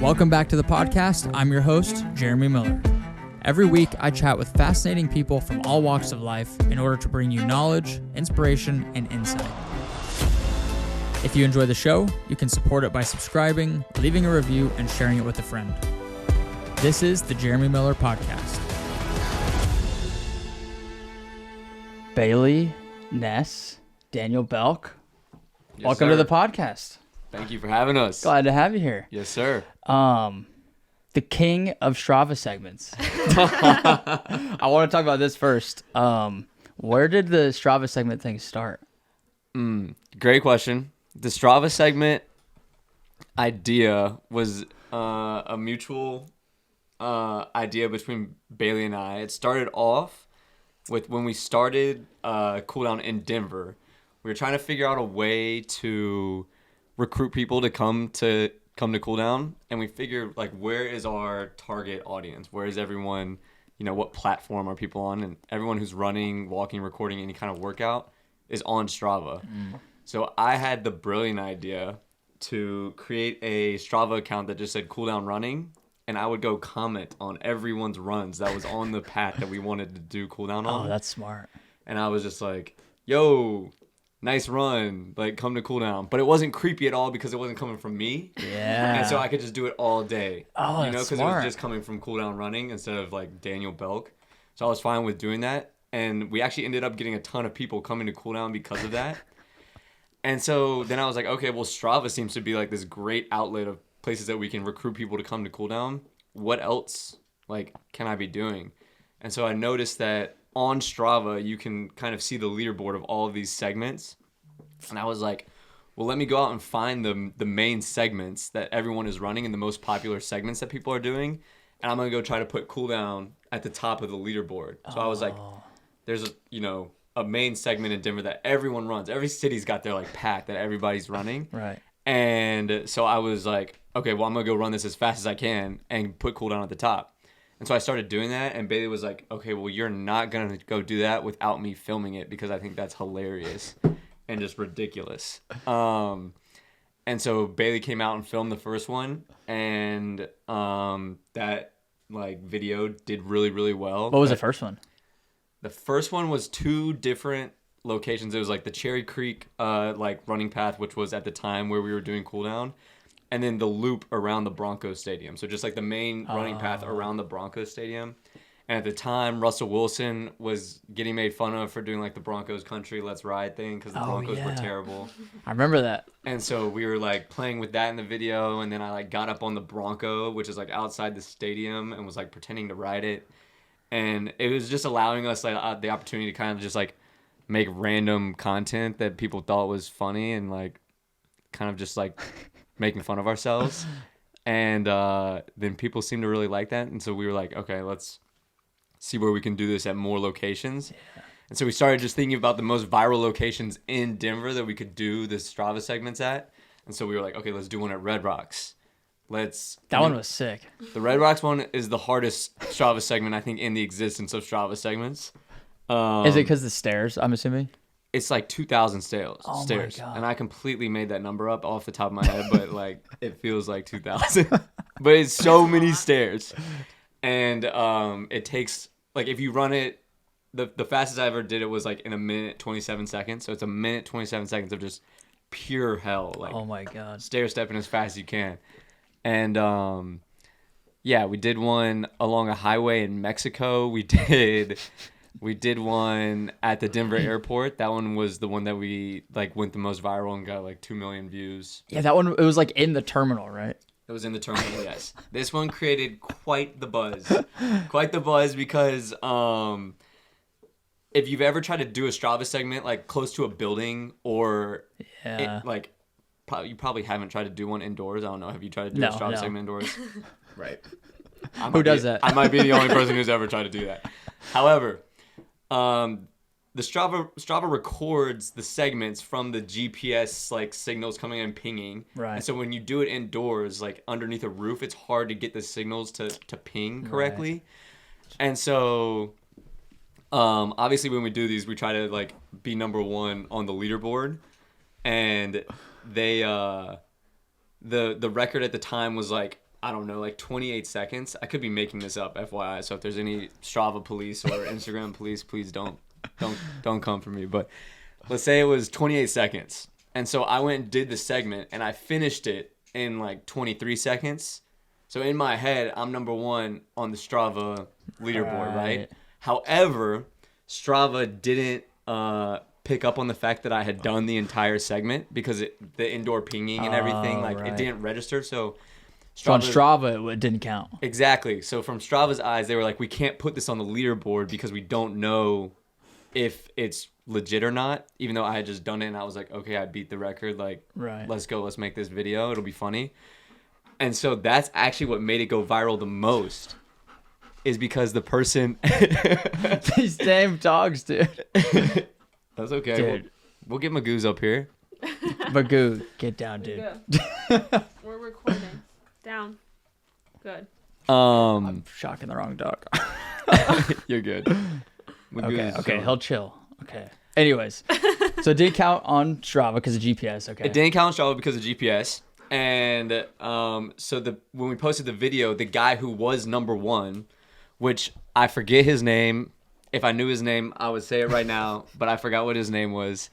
Welcome back to the podcast. I'm your host, Jeremy Miller. Every week, I chat with fascinating people from all walks of life in order to bring you knowledge, inspiration, and insight. If you enjoy the show, you can support it by subscribing, leaving a review, and sharing it with a friend. This is the Jeremy Miller Podcast. Bailey, Ness, Daniel Belk, welcome sir. to the podcast. Thank you for having us. Glad to have you here. Yes, sir. The king of Strava segments. I want to talk about this first. Where did the Strava segment thing start? Great question. The Strava segment idea was a mutual idea between Bailey and I. It started off with when we started Cooldown in Denver. We were trying to figure out a way to recruit people to come to Cooldown, and we figured, like, where is our target audience? Where is everyone, what platform are people on? And everyone who's running, walking, recording any kind of workout is on Strava. So I had the brilliant idea to create a Strava account that just said Cooldown Running, and I would go comment on everyone's runs that was on the path that we wanted to do Cooldown on. Oh, that's smart. And I was just like, yo, nice run, like, come to Cooldown. But it wasn't creepy at all because it wasn't coming from me. Yeah. And so I could just do it all day. Oh, that's because it smart. was just coming from Cooldown Running instead of, like, Daniel Belk. So I was fine with doing that. And we actually ended up getting a ton of people coming to Cooldown because of that. And so then I was like, okay, well, Strava seems to be, like, this great outlet of places that we can recruit people to come to Cooldown. What else, like, can I be doing? And so I noticed that on Strava, you can kind of see the leaderboard of all of these segments. And I was like, well, let me go out and find the main segments that everyone is running and the most popular segments that people are doing. And I'm going to go try to put Cooldown at the top of the leaderboard. So I was like, there's a main segment in Denver that everyone runs. Every city's got their, like, pack that everybody's running. Right. And so I was like, okay, well, I'm going to go run this as fast as I can and put Cooldown at the top. And so I started doing that, and Bailey was like, okay, well, you're not going to go do that without me filming it because I think that's hilarious and just ridiculous. And so Bailey came out and filmed the first one, and that, like, video did really, really well. What was the first one? The first one was 2 different locations. It was, like, the Cherry Creek, running path, which was at the time where we were doing Cooldown. And then the loop around the Broncos Stadium. So just, like, the main running path around the Broncos Stadium. And at the time, Russell Wilson was getting made fun of for doing, like, the Broncos country let's ride thing because the Broncos were terrible. I remember that. And so we were, like, playing with that in the video. And then I, like, got up on the Bronco, which is, like, outside the stadium, and was, like, pretending to ride it. And it was just allowing us, like, the opportunity to kind of just, like, make random content that people thought was funny and, like, kind of just, like, making fun of ourselves. And then people seemed to really like that. And so we were like, okay, let's see where we can do this at more locations. Yeah. And so we started just thinking about the most viral locations in Denver that we could do the Strava segments at. And so we were like, okay, let's do one at Red Rocks. That one was sick. The Red Rocks one is the hardest Strava segment, I think, in the existence of Strava segments. Is it because the stairs, I'm assuming? It's like 2,000 stairs. Oh my God. And I completely made that number up off the top of my head, but, like, it feels like 2,000. But it's so many stairs. And it takes, like, if you run it, the fastest I ever did it was, like, in 1minute 27 seconds. So it's 1minute 27 seconds of just pure hell. Like, oh my God. Stair stepping as fast as you can. And we did one along a highway in Mexico. We did one at the Denver airport. That one was the one that we, like, went the most viral and got, like, 2 million views. Yeah, that one, it was, like, in the terminal, right? It was in the terminal, yes. This one created quite the buzz. Quite the buzz because if you've ever tried to do a Strava segment, like, close to a building or, you probably haven't tried to do one indoors. I don't know. Have you tried to do a Strava segment indoors? Right. Who does that? I might be the only person who's ever tried to do that. However, the Strava records the segments from the GPS, like, signals coming in and pinging. Right. And so when you do it indoors, like, underneath a roof, it's hard to get the signals to ping correctly. Right. And so obviously when we do these, we try to, like, be number one on the leaderboard. And they the record at the time was, like, I don't know, like 28 seconds. I could be making this up, FYI. So if there's any Strava police or Instagram police, please don't come for me. But let's say it was 28 seconds. And so I went and did the segment, and I finished it in like 23 seconds. So in my head, I'm number 1 on the Strava leaderboard, right? However, Strava didn't pick up on the fact that I had done the entire segment because the indoor pinging and everything, like it didn't register. So on Strava, it didn't count. Exactly. So from Strava's eyes, they were like, we can't put this on the leaderboard because we don't know if it's legit or not, even though I had just done it and I was like, okay, I beat the record. Like, let's go. Let's make this video. It'll be funny. And so that's actually what made it go viral the most, is because the person... These damn dogs, dude. That's okay. Dude. We'll get Magoo's up here. Magoo, get down, dude. We're recording. Down. Good. I'm shocking the wrong dog. You're good. Okay, he'll chill. Okay. Anyways, so it did count on Strava because of GPS. Okay. It didn't count on Strava because of GPS. And so when we posted the video, the guy who was number 1, which I forget his name. If I knew his name, I would say it right now, but I forgot what his name was.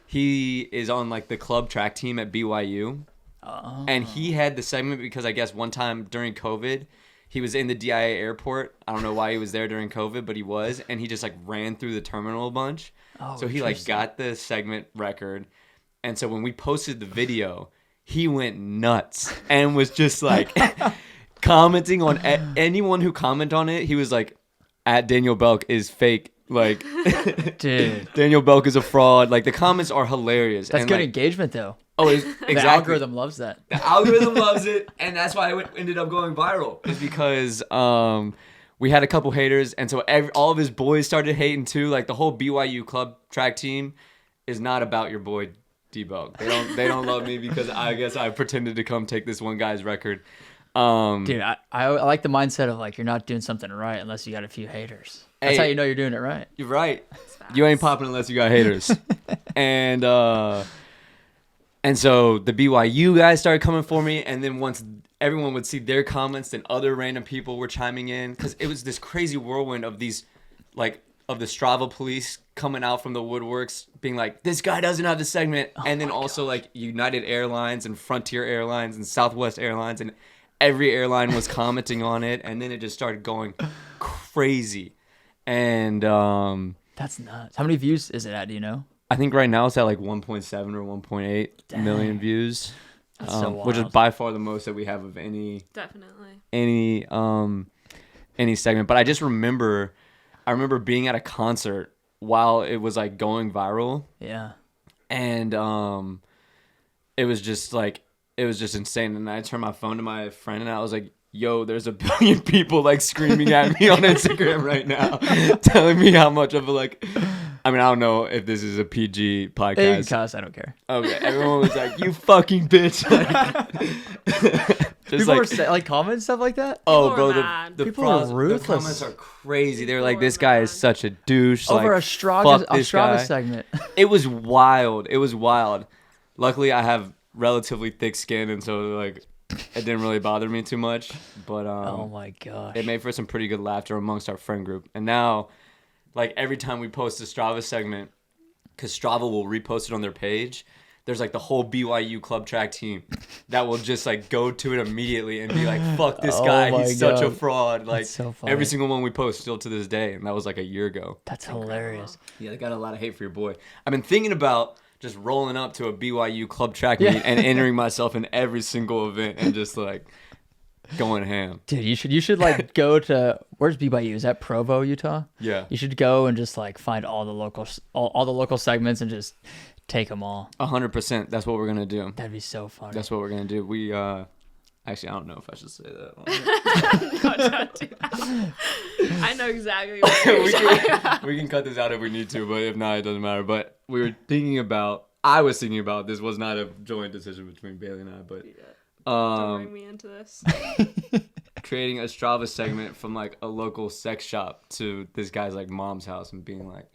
He is on like the club track team at BYU. Oh. And he had the segment because I guess one time during COVID, he was in the DIA airport. I don't know why he was there during COVID, but he was. And he just like ran through the terminal a bunch. Oh, so he like got the segment record. And so when we posted the video, he went nuts and was just like commenting on anyone who commented on it. He was like, at Daniel Belk is fake. Like, dude, Daniel Belk is a fraud. Like, the comments are hilarious. That's and good like, engagement, though. Oh, exactly. The algorithm loves that. The algorithm loves it, and that's why it ended up going viral. Is because we had a couple haters, and so all of his boys started hating too. Like, the whole BYU club track team is not about your boy D Belk. They don't love me because I guess I pretended to come take this one guy's record. Dude, I like the mindset of like, you're not doing something right unless you got a few haters. That's how you know you're doing it right. You're right. You ain't popping unless you got haters. And so the BYU guys started coming for me, and then once everyone would see their comments, then other random people were chiming in, because it was this crazy whirlwind of these, like, of the Strava police coming out from the woodworks being like, this guy doesn't have the segment. And then also like United Airlines and Frontier Airlines and Southwest Airlines, and every airline was commenting on it, and then it just started going crazy. And that's nuts. How many views is it at, do you know? I think right now it's at like 1.7 or 1.8 million views. That's so wild. Which is by far the most that we have of any segment. But I just remember being at a concert while it was like going viral. Yeah. And it was just insane. And I turned my phone to my friend and I was like, yo, there's a billion people like screaming at me on Instagram right now, telling me how much of a like, I mean, I don't know if this is a PG podcast. Cuss, I don't care. Okay, everyone was like, you fucking bitch. Just people were like commenting stuff like that? Oh, bro, the people are ruthless. The comments are crazy. They were like, this guy is such a douche. Over like, a Strava segment. It was wild. Luckily, I have relatively thick skin, and so like it didn't really bother me too much. But oh my gosh, it made for some pretty good laughter amongst our friend group. And now, like every time we post a Strava segment, because Strava will repost it on their page, there's like the whole BYU club track team that will just like go to it immediately and be like, fuck this guy, he's such a fraud. Like so every single one we post still to this day, and that was like a year ago. That's hilarious. Yeah, they got a lot of hate for your boy. I've been thinking about just rolling up to a BYU club track meet and entering myself in every single event and just like going ham. Dude, you should like go to, where's BYU? Is that Provo, Utah? Yeah. You should go and just like find all the local segments and just take them all. 100%. That's what we're gonna do. That'd be so funny. That's what we're gonna do. We actually, I don't know if I should say that. No, don't do that. I know exactly what you're talking about. We can cut this out if we need to, but if not, it doesn't matter. But I was thinking about, this was not a joint decision between Bailey and I, but don't bring me into this. Creating a Strava segment from like a local sex shop to this guy's like mom's house and being like,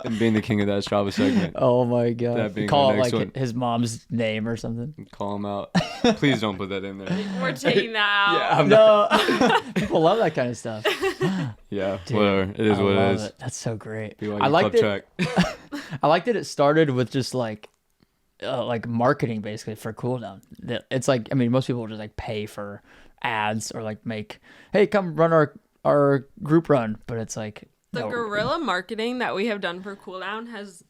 and being the king of that Strava segment. Oh my god! That being Call our it next like one. his mom's name or something. Call him out. Please don't put that in there. We're taking that out. Yeah, I'm not. No, people love that kind of stuff. Yeah, Dude, whatever. It is I what it love is. it. That's so great. Be like I your liked club it. track. I like that it started with just like marketing basically for Cooldown. It's like, I mean, most people will just like pay for ads or like make, hey, come run our group run, but it's like The no, guerrilla marketing that we have done for Cooldown has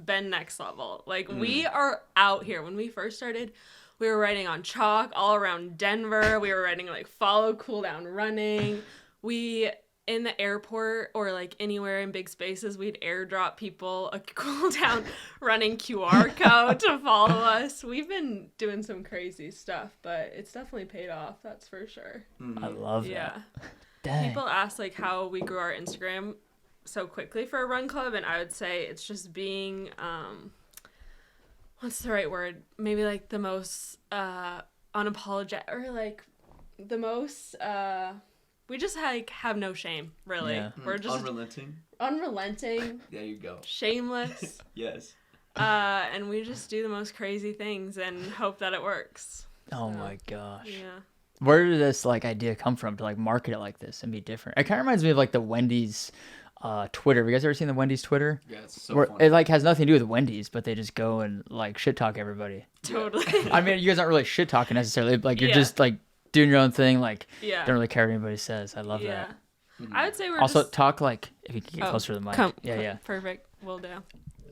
been next level. Like we are out here. When we first started, we were writing on chalk all around Denver. We were writing like follow Cooldown Running. We in the airport or like anywhere in big spaces, we'd airdrop people a Cooldown Running QR code to follow us. We've been doing some crazy stuff, but it's definitely paid off. That's for sure. I love Yeah. that. Dang. People ask like how we grew our Instagram so quickly for a run club, and I would say it's just being what's the right word? Maybe like the most unapologetic, or like the most we just like have no shame, really. Yeah. We're just unrelenting, There you go. shameless, Yes. and we just do the most crazy things and hope that it works. Oh So, my gosh. Yeah. Where did this like idea come from to like market it like this and be different? It kind of reminds me of like the Wendy's Twitter. Have you guys ever seen the Wendy's Twitter? Yeah, it's so Where funny. it like has nothing to do with Wendy's, but they just go and like shit talk everybody. Totally. I mean, you guys aren't really shit talking necessarily. Like you're Yeah. just like doing your own thing. Like Yeah. don't really care what anybody says. I love Yeah. that. I would say we're Also, just... talk like if you can get Oh, closer to the mic. Yeah. Perfect. Will do.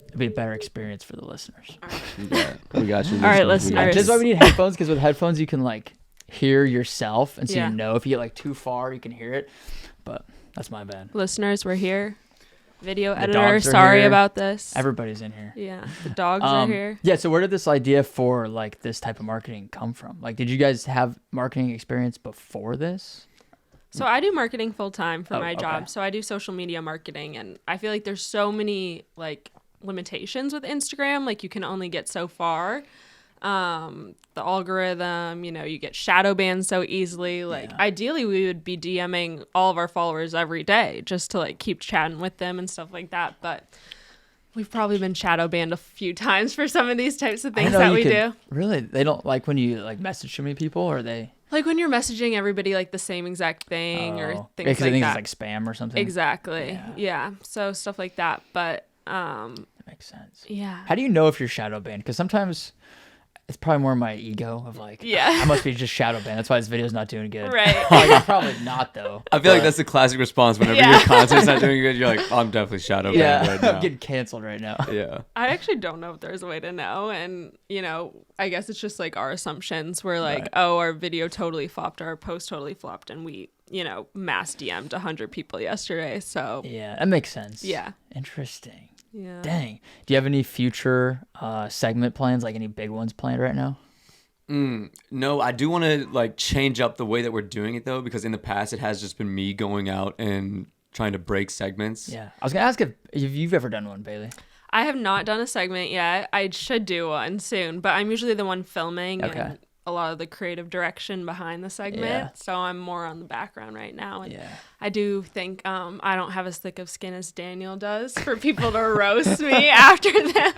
It'd be a better experience for the listeners. Yeah, we got you. All right, listeners. We got listeners. This is why we need headphones, because with headphones you can like hear yourself, and so Yeah. you know if you get like too far, you can hear it. But that's my bad. Listeners, we're here. Video The editor, dogs are sorry here. about this. Everybody's in here. Yeah, the dogs are here. Yeah, so where did this idea for like this type of marketing come from? Like, did you guys have marketing experience before this? So I do marketing full time for Oh, my okay. job. So I do social media marketing, and I feel like there's so many like limitations with Instagram. Like you can only get so far. The algorithm, you know, you get shadow banned so easily. Like ideally we would be DMing all of our followers every day just to like keep chatting with them and stuff like that. But we've probably been shadow banned a few times for some of these types of I didn't things know that you we could- do. Really? They don't like when you like message too many people, or they? Like when you're messaging everybody like the same exact thing or things because I like think that. it's like spam or something. Exactly. Yeah. So stuff like that. But That makes sense. yeah. How do you know if you're shadow banned? Because sometimes it's probably more my ego of like, Yeah. I must be just shadow banned. That's why this video's not doing good. Right. Like, I'm probably not though. I feel like that's the classic response whenever Yeah. your content's not doing good. You're like, oh, I'm definitely shadow banned right I'm now. getting canceled right now. Yeah. I actually don't know if there's a way to know. And, you know, I guess it's just like our assumptions. We're like, oh, our video totally flopped, our post totally flopped. And we, you know, mass DM'd 100 people yesterday. So, Yeah, that makes sense. Yeah. Interesting. yeah. Dang. Do you have any future segment plans, like any big ones planned right now? No, I do want to like change up the way that we're doing it though, because in the past it has just been me going out and trying to break segments. Yeah. I was going to ask if you've ever done one, Bailey. I have not done a segment yet. I should do one soon, but I'm usually the one filming Okay. and a lot of the creative direction behind the segment. Yeah. So I'm more on the background right now. And Yeah. I do think I don't have as thick of skin as Daniel does for people to roast me after that.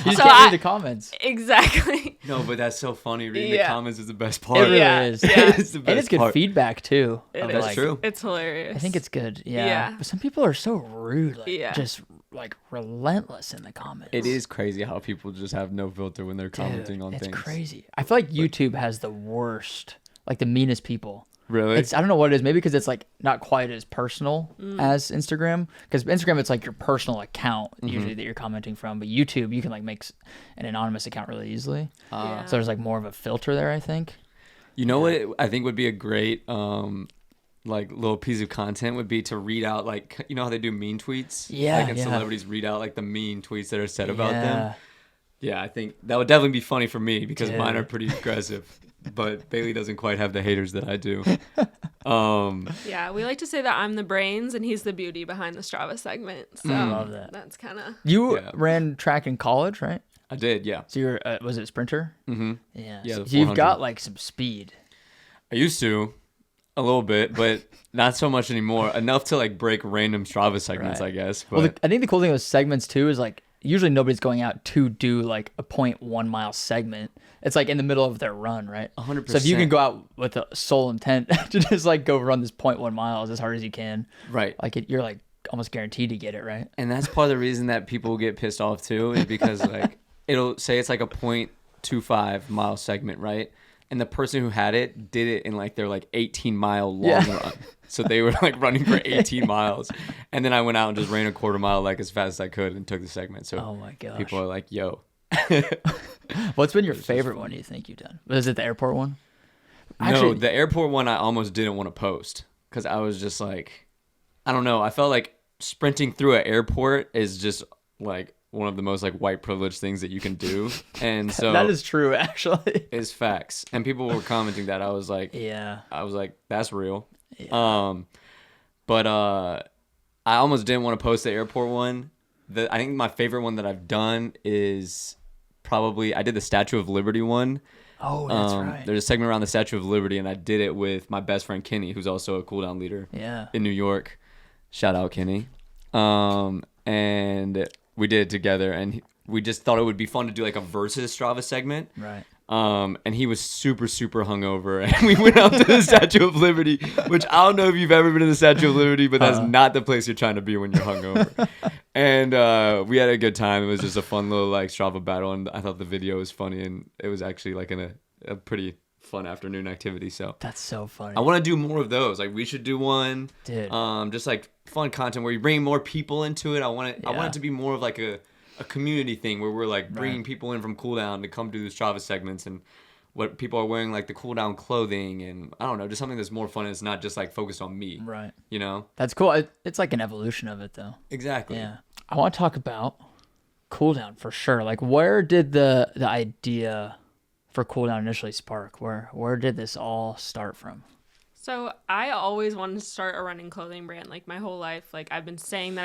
You just So can't read the comments. Exactly. No, but that's so funny. Reading Yeah. the comments is the best It part. really Yeah, is. yeah. It's the And best it's good part. feedback too. It of, is. That's true. It's hilarious. I think it's good. Yeah. Yeah. But some people are so rude. Like, Yeah. just like relentless in the comments. It is crazy how people just have no filter when they're commenting on it's things. crazy. I feel like YouTube has the worst, like the meanest people. Really? It's I don't know what it is. Maybe because it's like not quite as personal as Instagram. Because Instagram, it's like your personal account usually that you're commenting from. But YouTube, you can like make an anonymous account really easily. Yeah. So there's like more of a filter there, I think. You know what I think would be a great like little piece of content would be to read out, like, you know how they do mean tweets? Yeah, Like, and yeah. celebrities read out like the mean tweets that are said about Yeah. them. Yeah, I think that would definitely be funny for me because mine Dude. are pretty aggressive. But Bailey doesn't quite have the haters that I do. Yeah, we like to say that I'm the brains and he's the beauty behind the Strava segment. So Love that. that's kind of... You Yeah. ran track in college, right? I did, yeah. So you're was it a sprinter? Mm-hmm. Yeah. Yeah, So the you've 400. got like some speed. I used to. A little bit, but not so much anymore. Enough to like break random Strava segments, Right. I guess. But Well, I think the cool thing with segments too is like usually nobody's going out to do like a 0.1 mile segment. It's like in the middle of their run, right? 100%. So if you can go out with a sole intent to just like go run this 0.1 miles as hard as you can, right. like you're like almost guaranteed to get it, right? And that's part of the reason that people get pissed off too, is because like it'll say it's like a 0.25 mile segment, right? And the person who had it did it in like their like 18-mile long run. So they were like running for 18 miles. And then I went out and just ran a quarter mile like as fast as I could and took the segment. So Oh my gosh. people are like, yo. What's been your favorite one you think you've done? Was it the airport one? No, the airport one I almost didn't want to post because I was just like, I don't know. I felt like sprinting through an airport is just like one of the most like white privilege things that you can do. And so that is true, actually. is facts. And people were commenting that. I was like, Yeah. that's real. Yeah. But I almost didn't want to post the airport one. I think my favorite one that I've done is probably I did the Statue of Liberty one. Oh, that's right. There's a segment around the Statue of Liberty, and I did it with my best friend Kenny, who's also a cooldown leader Yeah. in New York. Shout out Kenny. And we did it together, and we just thought it would be fun to do like a versus Strava segment. Right. And he was super, super hungover, and we went out to the Statue of Liberty, which I don't know if you've ever been to the Statue of Liberty, but that's not the place you're trying to be when you're hungover. And we had a good time. It was just a fun little like Strava battle, and I thought the video was funny, and it was actually like a pretty fun afternoon activity. So That's so funny. I want to do more of those. Like we should do one, Dude. just like fun content where you bring more people into it. I want it to be more of like a community thing where we're like bringing people in from Cooldown to come do the Strava segments and what people are wearing, like the Cooldown clothing, and I don't know, just something that's more fun. It's not just like focused on me, Right. you know? That's cool. It's like an evolution of it, though. Exactly. Yeah. I want to talk about Cooldown for sure. Like, where did the idea for Cooldown initially spark? Where did this all start from? So I always wanted to start a running clothing brand, like my whole life. Like I've been saying that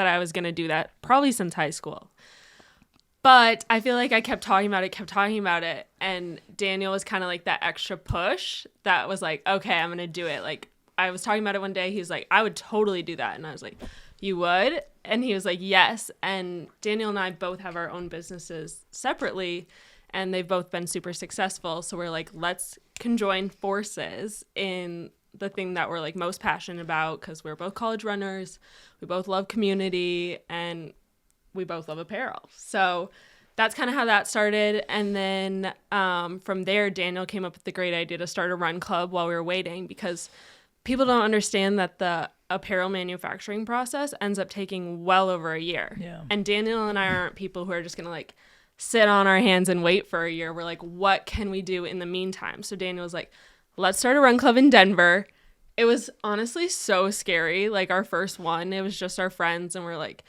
I was gonna do that probably since high school. But I feel like I kept talking about it, and Daniel was kind of like that extra push that was like, okay, I'm gonna do it. Like I was talking about it one day, he was like, I would totally do that, and I was like, you would? And he was like, yes. And Daniel and I both have our own businesses separately, and they've both been super successful. So we're like, let's conjoin forces in the thing that we're like most passionate about, because we're both college runners, we both love community, and we both love apparel. So that's kind of how that started. And then from there, Daniel came up with the great idea to start a run club while we were waiting, because people don't understand that the apparel manufacturing process ends up taking well over a year. Yeah. And Daniel and I aren't people who are just going to like sit on our hands and wait for a year. We're like, what can we do in the meantime? So Daniel was like, let's start a run club in Denver. It was honestly so scary. Like our first one, it was just our friends, and we're like,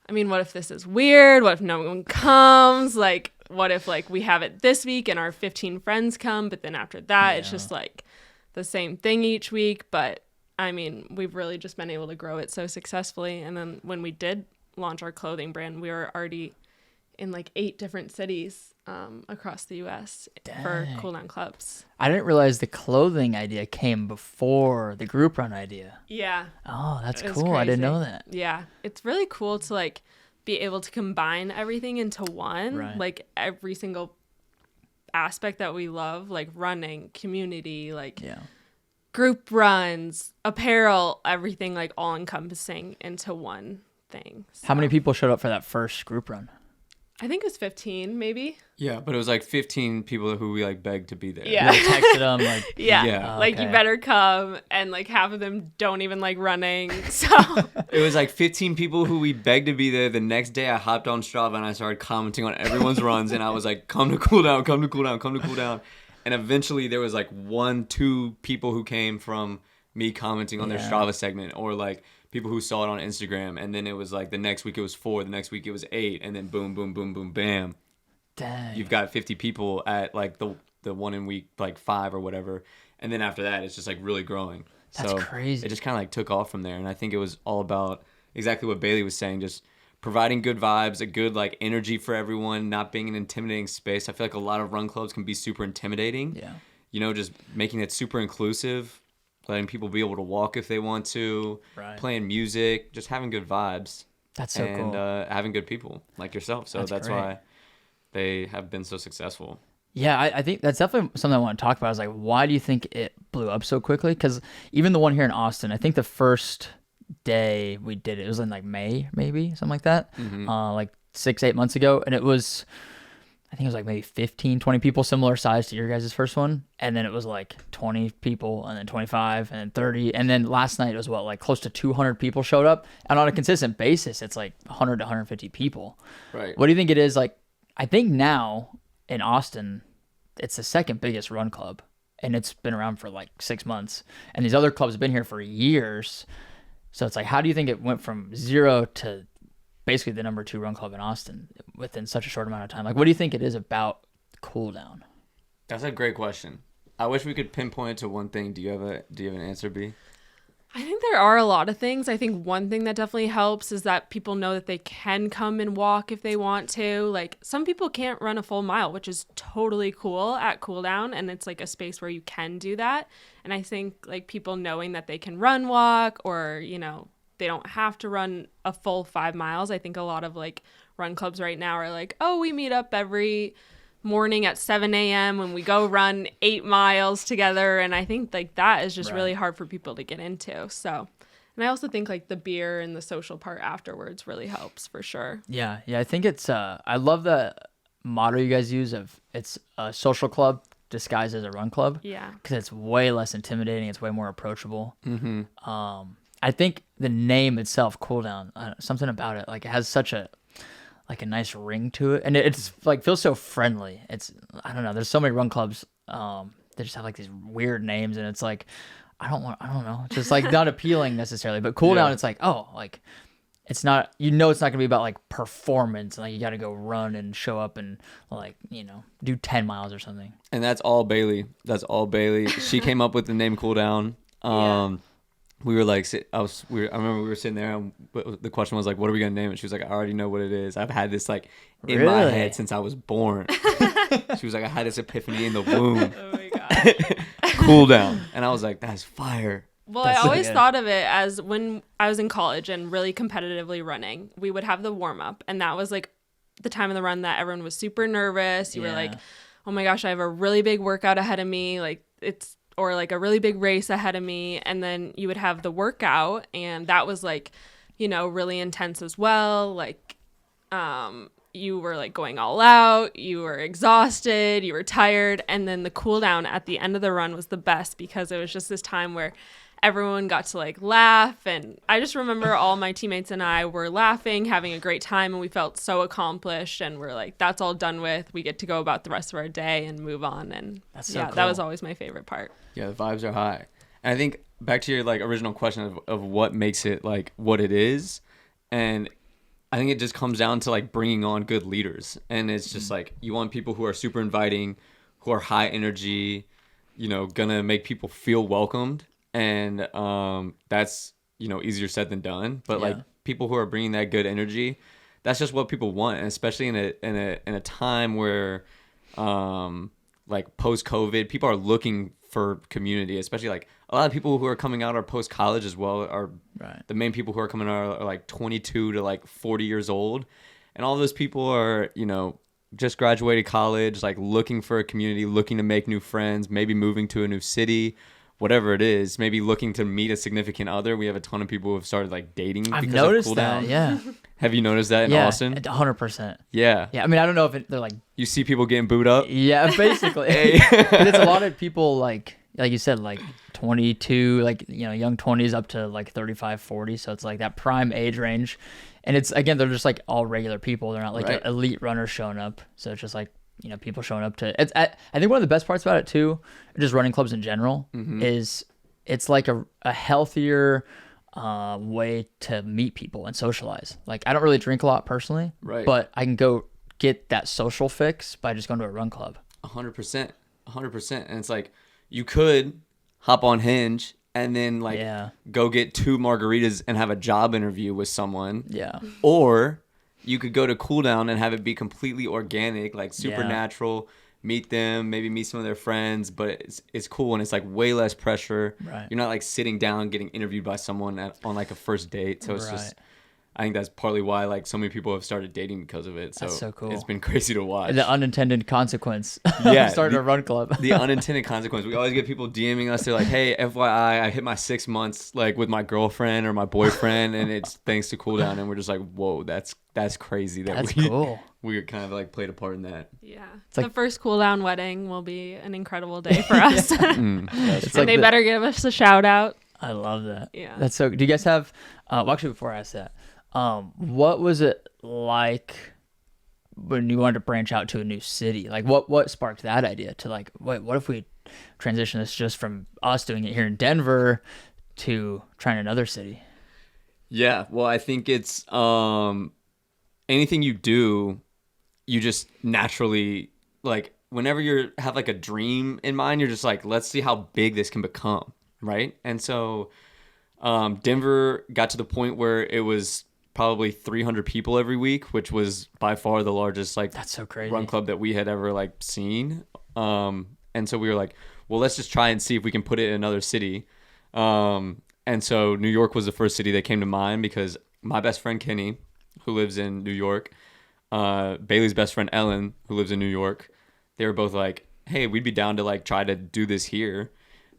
I mean, what if this is weird? What if no one comes? Like, what if like we have it this week and our 15 friends come, but then after that, it's just like the same thing each week. But I mean, we've really just been able to grow it so successfully. And then when we did launch our clothing brand, we were already in like 8 different cities across the U.S. for Cooldown clubs. I didn't realize the clothing idea came before the group run idea. Yeah. Oh, that's It's cool. I didn't crazy. know that. Yeah. It's really cool to like be able to combine everything into one. Right. Like every single aspect that we love, like running, community, like Yeah. group runs, apparel, everything like all encompassing into one thing. How many So, people showed up for that first group run? I think it was 15 maybe. Yeah, but it was like 15 people who we like begged to be there. Yeah. You texted them like, Yeah. Yeah. Like you Okay. better come, and like half of them don't even like running. So It was like 15 people who we begged to be there. The next day I hopped on Strava and I started commenting on everyone's runs, and I was like, come to Cooldown, come to Cooldown, come to Cooldown. And eventually there was like 1-2 people who came from me commenting on their Yeah. Strava segment, or like people who saw it on Instagram. And then it was like the next week it was 4, the next week it was 8, and then boom, boom, boom, boom, bam. dang. You've got 50 people at like the one in week like 5 or whatever. And then after that, it's just like really growing. That's So crazy. It just kind of like took off from there. And I think it was all about exactly what Bailey was saying, just providing good vibes, a good like energy for everyone, not being an intimidating space. I feel like a lot of run clubs can be super intimidating. Yeah. You know, just making it super inclusive letting people be able to walk if they want to, Right. playing music, just having good vibes. That's so and cool. having good people like yourself. So that's great. why they have been so successful. Yeah, I think that's definitely something I want to talk about. Is like, why do you think it blew up so quickly? Because even the one here in Austin, I think the first day we did it was in like May, maybe something like that, like 6-8 months ago, and it was, I think it was like maybe 15, 20 people, similar size to your guys' first one, and then it was like 20 people, and then 25, and then 30, and then last night it was what, like close to 200 people showed up, and on a consistent basis, it's like 100 to 150 people. Right. What do you think it is? Like, I think now in Austin, it's the second biggest run club, and it's been around for like 6 months, and these other clubs have been here for years. So it's like, how do you think it went from 0 to basically the number 2 run club in Austin within such a short amount of time? Like, what do you think it is about Cooldown? That's a great question. I wish we could pinpoint it to one thing. Do you have an answer, B? I think there are a lot of things. I think one thing that definitely helps is that people know that they can come and walk if they want to. Like, some people can't run a full mile, which is totally cool at Cooldown, and it's like a space where you can do that. And I think like people knowing that they can run walk, or, you know, they don't have to run a full 5 miles. I think a lot of like run clubs right now are like, oh, we meet up every morning at 7 a.m. when we go run 8 miles together. And I think like that is just really hard for people to get into. So, and I also think like the beer and the social part afterwards really helps for sure. Yeah, I think it's, I love the motto you guys use of it's a social club disguised as a run club. Yeah. Because it's way less intimidating. It's way more approachable. I think the name itself, Cooldown, something about it, like it has such a nice ring to it, and it's like feels so friendly. It's, I don't know. There's so many run clubs, they just have like these weird names, and it's like I don't know. It's just like not appealing necessarily. But Cooldown, it's like, oh, like it's not, you know, it's not gonna be about like performance, like you got to go run and show up and like, you know, do 10 miles or something. And that's all Bailey. She came up with the name Cooldown. We were like, I remember we were sitting there, and the question was like, what are we going to name it? She was like, I already know what it is. I've had this like in my head since I was born. She was like, I had this epiphany in the womb. Oh my God. Cooldown. And I was like, that's fire. Well, I always thought of it as when I was in college and really competitively running, we would have the warm up, and that was like the time of the run that everyone was super nervous. You were like, oh my gosh, I have a really big workout ahead of me. Like or like a really big race ahead of me. And then you would have the workout, and that was like, you know, really intense as well. Like, you were like going all out, you were exhausted, you were tired. And then the cool down at the end of the run was the best, because it was just this time where everyone got to like laugh. And I just remember all my teammates and I were laughing, having a great time, and we felt so accomplished, and we're like, that's all done with. We get to go about the rest of our day and move on. And that's so cool. That was always my favorite part. Yeah, the vibes are high. And I think back to your like original question of what makes it like what it is. And I think it just comes down to like bringing on good leaders. And it's just like, you want people who are super inviting, who are high energy, you know, gonna make people feel welcomed. And that's, you know, easier said than done. But like people who are bringing that good energy, that's just what people want. And especially in a time where like post-COVID, people are looking for community, especially like a lot of people who are coming out are post-college as well, are the main people who are coming out are like 22 to like 40 years old. And all those people are, you know, just graduated college, like looking for a community, looking to make new friends, maybe moving to a new city, whatever it is, maybe looking to meet a significant other. We have a ton of people who have started like dating. I've noticed that, Have you noticed that in Austin? 100%. Yeah. I mean, I don't know if they're like... You see people getting booed up? Yeah, basically. It's a lot of people like you said, like 22, like, you know, young 20s up to like 35, 40. So it's like that prime age range. And it's, again, they're just like all regular people. They're not like elite runners showing up. So it's just like, you know, people showing up to it. I think one of the best parts about it too, just running clubs in general, is it's like a healthier way to meet people and socialize. Like, I don't really drink a lot personally, but I can go get that social fix by just going to a run club. 100%. And it's like, you could hop on Hinge and then like go get 2 margaritas and have a job interview with someone. Yeah. Or you could go to Cooldown and have it be completely organic, like super natural, meet them, maybe meet some of their friends, but it's cool and it's like way less pressure. Right. You're not like sitting down getting interviewed by someone on like a first date. So it's just, I think that's partly why like so many people have started dating because of it. So, that's so cool. It's been crazy to watch. The unintended consequence. Yeah, Starting a run club. The unintended consequence. We always get people DMing us. They're like, "Hey, FYI, I hit my 6 months like with my girlfriend or my boyfriend, and it's thanks to Cooldown." And we're just like, "Whoa, that's crazy." That's cool. We kind of like played a part in that. Yeah. It's the like, first Cooldown wedding will be an incredible day for us. it's And they better give us a shout out. I love that. Yeah. That's so. Do you guys have? Well, actually, before I ask that, what was it like when you wanted to branch out to a new city? Like, what sparked that idea to like, wait, what if we transition this just from us doing it here in Denver to trying another city? Yeah. Well, I think it's anything you do, you just naturally like whenever you have like a dream in mind, you're just like, let's see how big this can become, right? And so Denver got to the point where it was probably 300 people every week, which was by far the largest like That's so crazy. run club that we had ever like seen. And so we were like, well, let's just try and see if we can put it in another city. And so New York was the first city that came to mind because my best friend Kenny, who lives in New York, Bailey's best friend Ellen, who lives in New York, they were both like, hey, we'd be down to like try to do this here.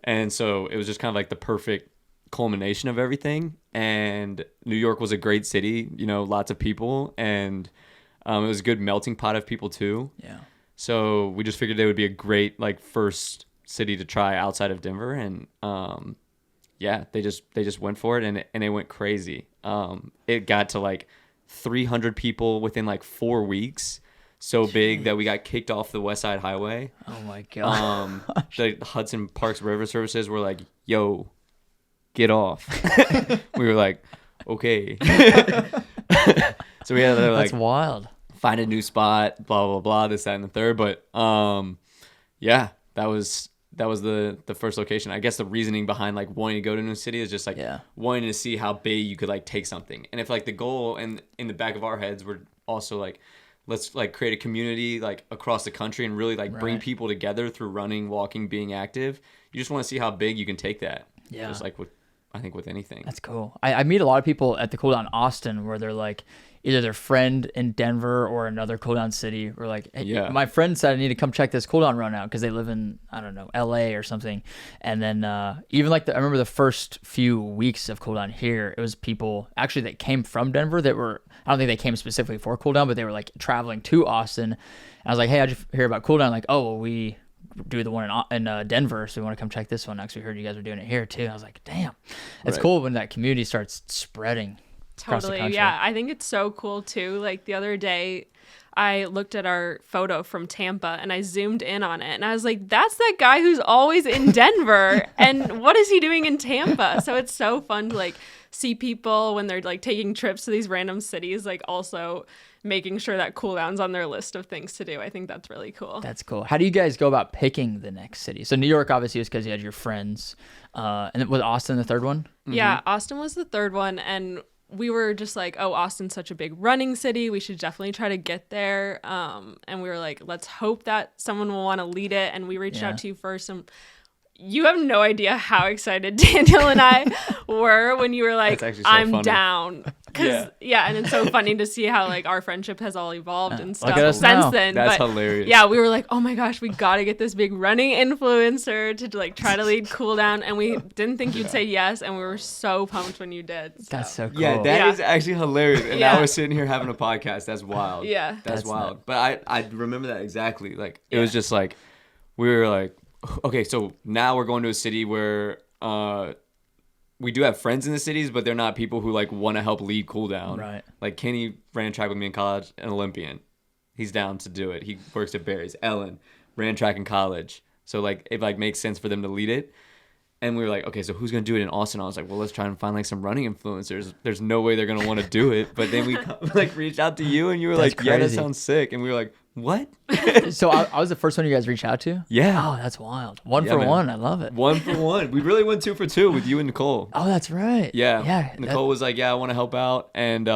And so it was just kind of like the perfect culmination of everything. And New York was a great city, you know, lots of people, and it was a good melting pot of people too. Yeah. So we just figured it would be a great like first city to try outside of Denver, and yeah, they just went for it, and it went crazy. It got to like 300 people within like 4 weeks. So big that we got kicked off the West Side Highway. Oh my god. The Hudson Parks River Services were like, "Yo, get off." We were like, "Okay." So we had to like That's wild. find a new spot, blah blah blah, this, that, and the third. But yeah, that was the first location. I guess the reasoning behind like wanting to go to a new city is just like wanting to see how big you could like take something. And if like the goal and in the back of our heads we're also like, let's like create a community like across the country and really like bring people together through running, walking, being active. You just want to see how big you can take that. Yeah. Just like I think with anything. That's cool. I meet a lot of people at the Cooldown Austin where they're like either their friend in Denver or another Cooldown city or like, hey, my friend said I need to come check this Cooldown run out because they live in, I don't know, LA or something. And then even like I remember the first few weeks of Cooldown here, it was people actually that came from Denver that were, I don't think they came specifically for Cooldown, but they were like traveling to Austin. And I was like, hey, how'd you hear about Cooldown? Like, oh, well, we do the one in Denver, so we want to come check this one next. We heard you guys were doing it here too. I was like, damn, it's cool when that community starts spreading. Totally. Yeah. I think it's so cool too. Like the other day I looked at our photo from Tampa and I zoomed in on it and I was like, that's that guy who's always in Denver. And what is he doing in Tampa? So it's so fun to like see people when they're like taking trips to these random cities, like also making sure that Cooldown's on their list of things to do. I think that's really cool. That's cool. How do you guys go about picking the next city? So New York obviously is because you had your friends. And was Austin the third one? Yeah, Austin was the third one. And we were just like, oh, Austin's such a big running city. We should definitely try to get there. And we were like, let's hope that someone will want to lead it. And we reached out to you first. And you have no idea how excited Daniel and I were when you were like, so I'm funny. Down. Yeah, and it's so funny to see how like our friendship has all evolved and stuff since then. That's hilarious. Yeah, we were like, oh my gosh, we got to get this big running influencer to like try to lead Cooldown, and we didn't think you'd say yes, and we were so pumped when you did. So. That's so cool. Yeah, that is actually hilarious. And now we're sitting here having a podcast. That's wild. Yeah, that's wild. But I remember that exactly. Like it was just like we were like, okay, so now we're going to a city where we do have friends in the cities, but they're not people who like want to help lead Cooldown. Right. Like Kenny ran track with me in college, an Olympian. He's down to do it. He works at Barry's. Ellen ran track in college. So like it like makes sense for them to lead it. And we were like, okay, so who's going to do it in Austin? I was like, well, let's try and find like some running influencers. There's no way they're going to want to do it. But then we like reached out to you and you were like, yeah, that sounds sick. And we were like, what? So I was the first one you guys reached out to? Yeah. Oh, that's wild. One for one. I love it. 1 for 1. We really went 2 for 2 with you and Nicole. Oh, that's right. Yeah. Nicole was like, yeah, I want to help out. And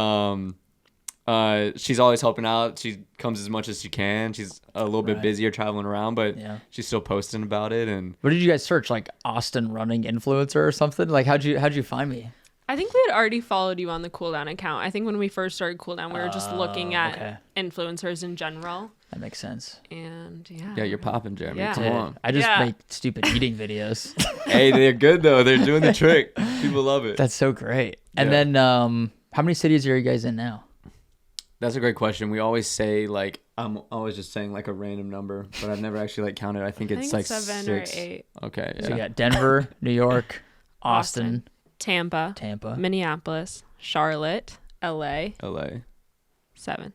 she's always helping out. She comes as much as she can. She's a little bit busier traveling around, but she's still posting about it. And what did you guys search? Like Austin running influencer or something? Like how'd you find me? I think we had already followed you on the Cooldown account. I think when we first started Cooldown, we were just looking at influencers in general. That makes sense. And yeah, you're popping, Jeremy. Yeah. Come on. I just make stupid eating videos. Hey, they're good though. They're doing the trick. People love it. That's so great. And then how many cities are you guys in now? That's a great question. We always say like, I'm always just saying like a random number, but I've never actually like counted. I think it's like 7 6 or 8. Okay. Yeah. So you got Denver, New York, Austin, Tampa, Minneapolis, Charlotte, LA. 7.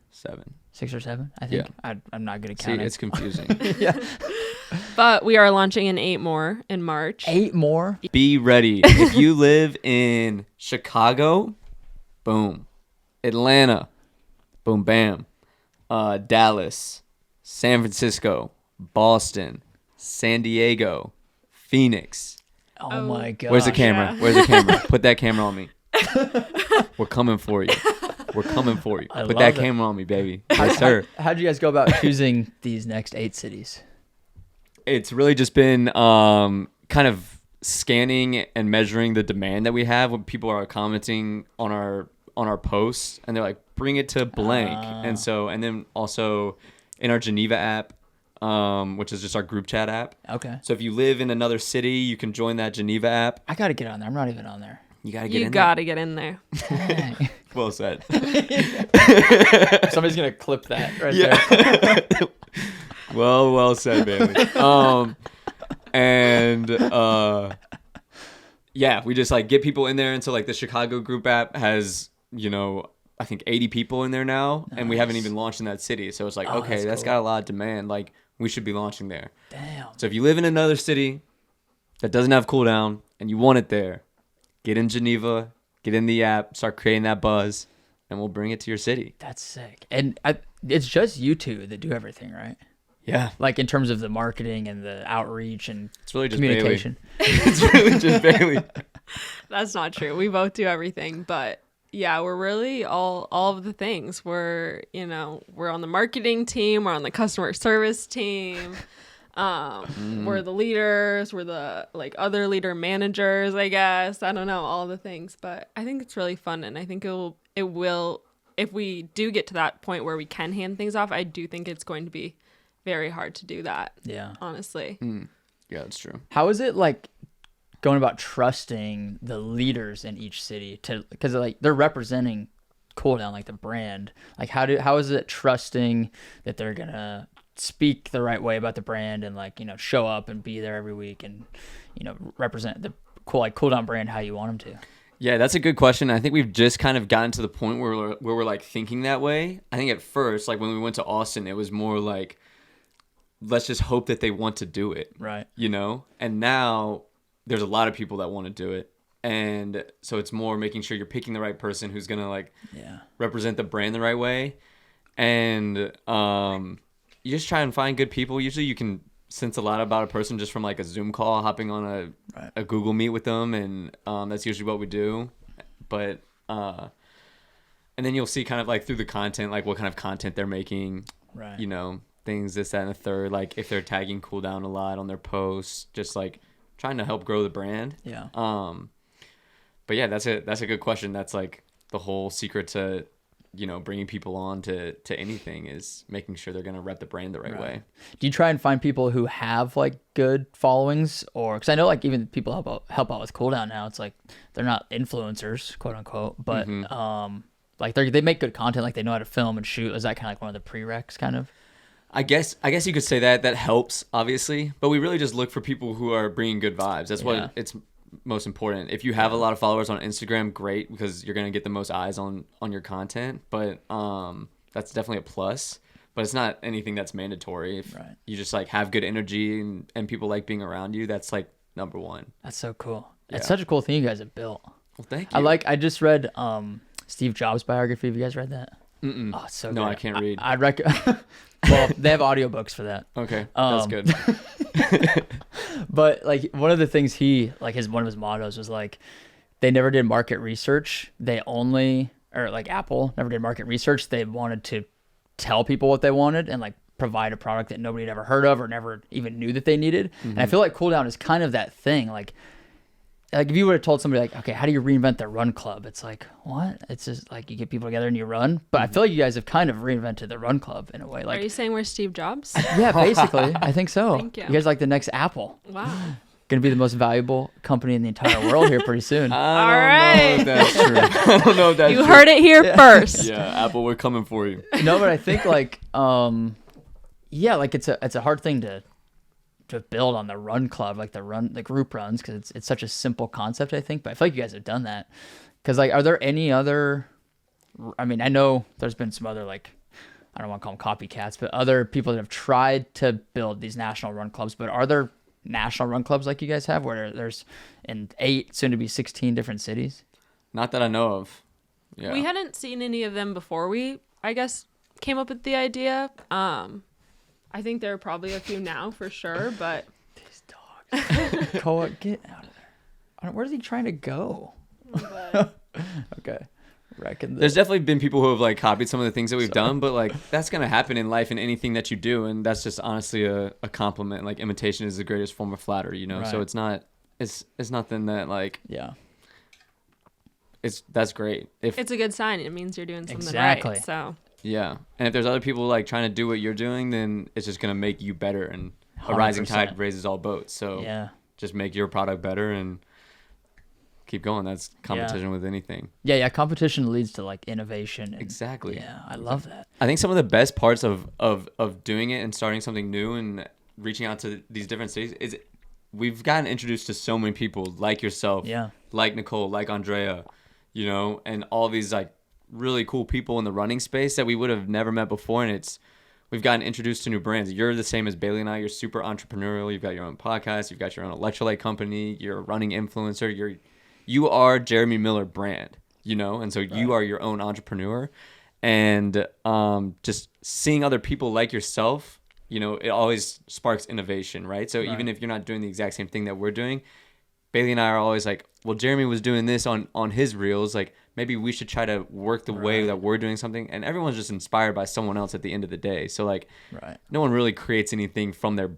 6 or 7, I think. Yeah. I'm not good at See, counting. it's confusing. Yeah. But we are launching in 8 more in March. 8 more? Be ready. If you live in Chicago, boom. Atlanta, boom, bam. Dallas, San Francisco, Boston, San Diego, Phoenix. Oh my god. Where's the camera? Yeah. Where's the camera? Put that camera on me. We're coming for you. We're coming for you. I Put love that it. camera on me, baby. Yes, sir. How'd you guys go about choosing these next 8 cities? It's really just been kind of scanning and measuring the demand that we have when people are commenting on our posts, and they're like, bring it to blank. And then also in our Geneva app, which is just our group chat app. Okay. So if you live in another city, you can join that Geneva app. I gotta get on there. I'm not even on there. You gotta get You in gotta get in there. Dang. Well said. Somebody's gonna clip that right Yeah. Well said, Bailey. Yeah, we just like get people in there. And so like the Chicago group app has, I think 80 people in there now, and we haven't even launched in that city. So it's like, okay, that's got a lot of demand. Like we should be launching there. Damn. So if you live in another city that doesn't have Cooldown and you want it there, get in Geneva, get in the app, start creating that buzz, and we'll bring it to your city. That's sick. And it's just you two that do everything, right? Yeah. Like in terms of the marketing and the outreach and It's really just communication. Bailey. It's really just Bailey. That's not true. We both do everything, but yeah, we're really all of the things. We're on the marketing team, we're on the customer service team. We're the leaders, we're the like other leader managers, I guess. I don't know, all the things, but I think it's really fun, and I think it will if we do get to that point where we can hand things off, I do think it's going to be very hard to do that. Yeah. Honestly. Yeah, that's true. How is it like going about trusting the leaders in each city because like they're representing Cooldown, like the brand? Like how is it trusting that they're gonna speak the right way about the brand and like show up and be there every week and represent the Cooldown brand how you want them to? Yeah, that's a good question. I think we've just kind of gotten to the point where we're like thinking that way. I think at first, like when we went to Austin, it was more like, let's just hope that they want to do it. Right. And now there's a lot of people that want to do it. And so it's more making sure you're picking the right person who's going to like represent the brand the right way. And you just try and find good people. Usually you can sense a lot about a person just from like a Zoom call, hopping on a Google Meet with them. And that's usually what we do. But, and then you'll see kind of like through the content, like what kind of content they're making, right. Things, this, that, and the third, like if they're tagging Cooldown a lot on their posts, just like trying to help grow the brand. Yeah. But yeah, that's a good question. That's like the whole secret to, bringing people on to anything is making sure they're going to rep the brand the right way. Do you try and find people who have like good followings, or because I know like even people help out with Cooldown now, it's like they're not influencers, quote unquote, but like they make good content, like they know how to film and shoot. Is that kind of like one of the prereqs kind of? I guess you could say that helps, obviously, but we really just look for people who are bringing good vibes. That's what it's most important. If you have a lot of followers on Instagram, great, because you're going to get the most eyes on your content, but that's definitely a plus, but it's not anything that's mandatory. If you just like have good energy and people like being around you, that's like number one. That's so cool. Yeah. It's such a cool thing you guys have built. Well, thank you. I just read Steve Jobs' biography. Have you guys read that? Mm-mm. Oh, it's so good. No, I can't read. I'd recommend. Well, they have audiobooks for that. Okay, that's good. But like one of the things one of his mottos was like, they never did market research. They only or like Apple never did market research. They wanted to tell people what they wanted and like provide a product that nobody had ever heard of or never even knew that they needed. And I feel like Cooldown is kind of that thing. Like if you would have told somebody like, okay, how do you reinvent the run club? It's like, what? It's just like you get people together and you run. But I feel like you guys have kind of reinvented the run club in a way. Like, Are you saying we're Steve Jobs? yeah, basically. I think so. Thank you. You guys are like the next Apple. Wow. Going to be the most valuable company in the entire world here pretty soon. I don't know if that's true. I don't know if that's You true. heard it here first. Yeah, Apple, we're coming for you. No, but I think like, yeah, like it's a hard thing to build on the run club, like the group runs, because it's such a simple concept, I think. But I feel like you guys have done that. Because like, are there any other? I mean, I know there's been some other like, I don't want to call them copycats, but other people that have tried to build these national run clubs. But are there national run clubs like you guys have, where there's in 8, soon to be 16 different cities? Not that I know of. Yeah. We hadn't seen any of them before we, I guess, came up with the idea. I think there are probably a few now for sure, but These dogs. Koa, get out of there. Where's he trying to go? Okay. Reckon There's definitely been people who have like copied some of the things that we've done, but like that's gonna happen in life in anything that you do, and that's just honestly a compliment. Like imitation is the greatest form of flattery, you know. Right. So it's nothing that like Yeah. that's great. If it's a good sign. It means you're doing something Exactly. right. So yeah, and if there's other people like trying to do what you're doing, then it's just gonna make you better, and a rising 100%. tide raises all boats. So Yeah. just make your product better and keep going. That's competition with anything. Yeah. Competition leads to like innovation. And, Exactly. Yeah, I love that. I think some of the best parts of doing it and starting something new and reaching out to these different cities is we've gotten introduced to so many people like yourself, Yeah. like Nicole, like Andrea, you know, and all these like really cool people in the running space that we would have never met before. And we've gotten introduced to new brands. You're the same as Bailey and I. You're super entrepreneurial. You've got your own podcast. You've got your own electrolyte company. You're a running influencer. You are JMILLER brand, you know, and so you are your own entrepreneur. And just seeing other people like yourself, you know, it always sparks innovation, right? So even if you're not doing the exact same thing that we're doing, Bailey and I are always like, well, Jeremy was doing this on his reels. Like, maybe we should try to work the way that we're doing something. And everyone's just inspired by someone else at the end of the day. So, like, no one really creates anything from their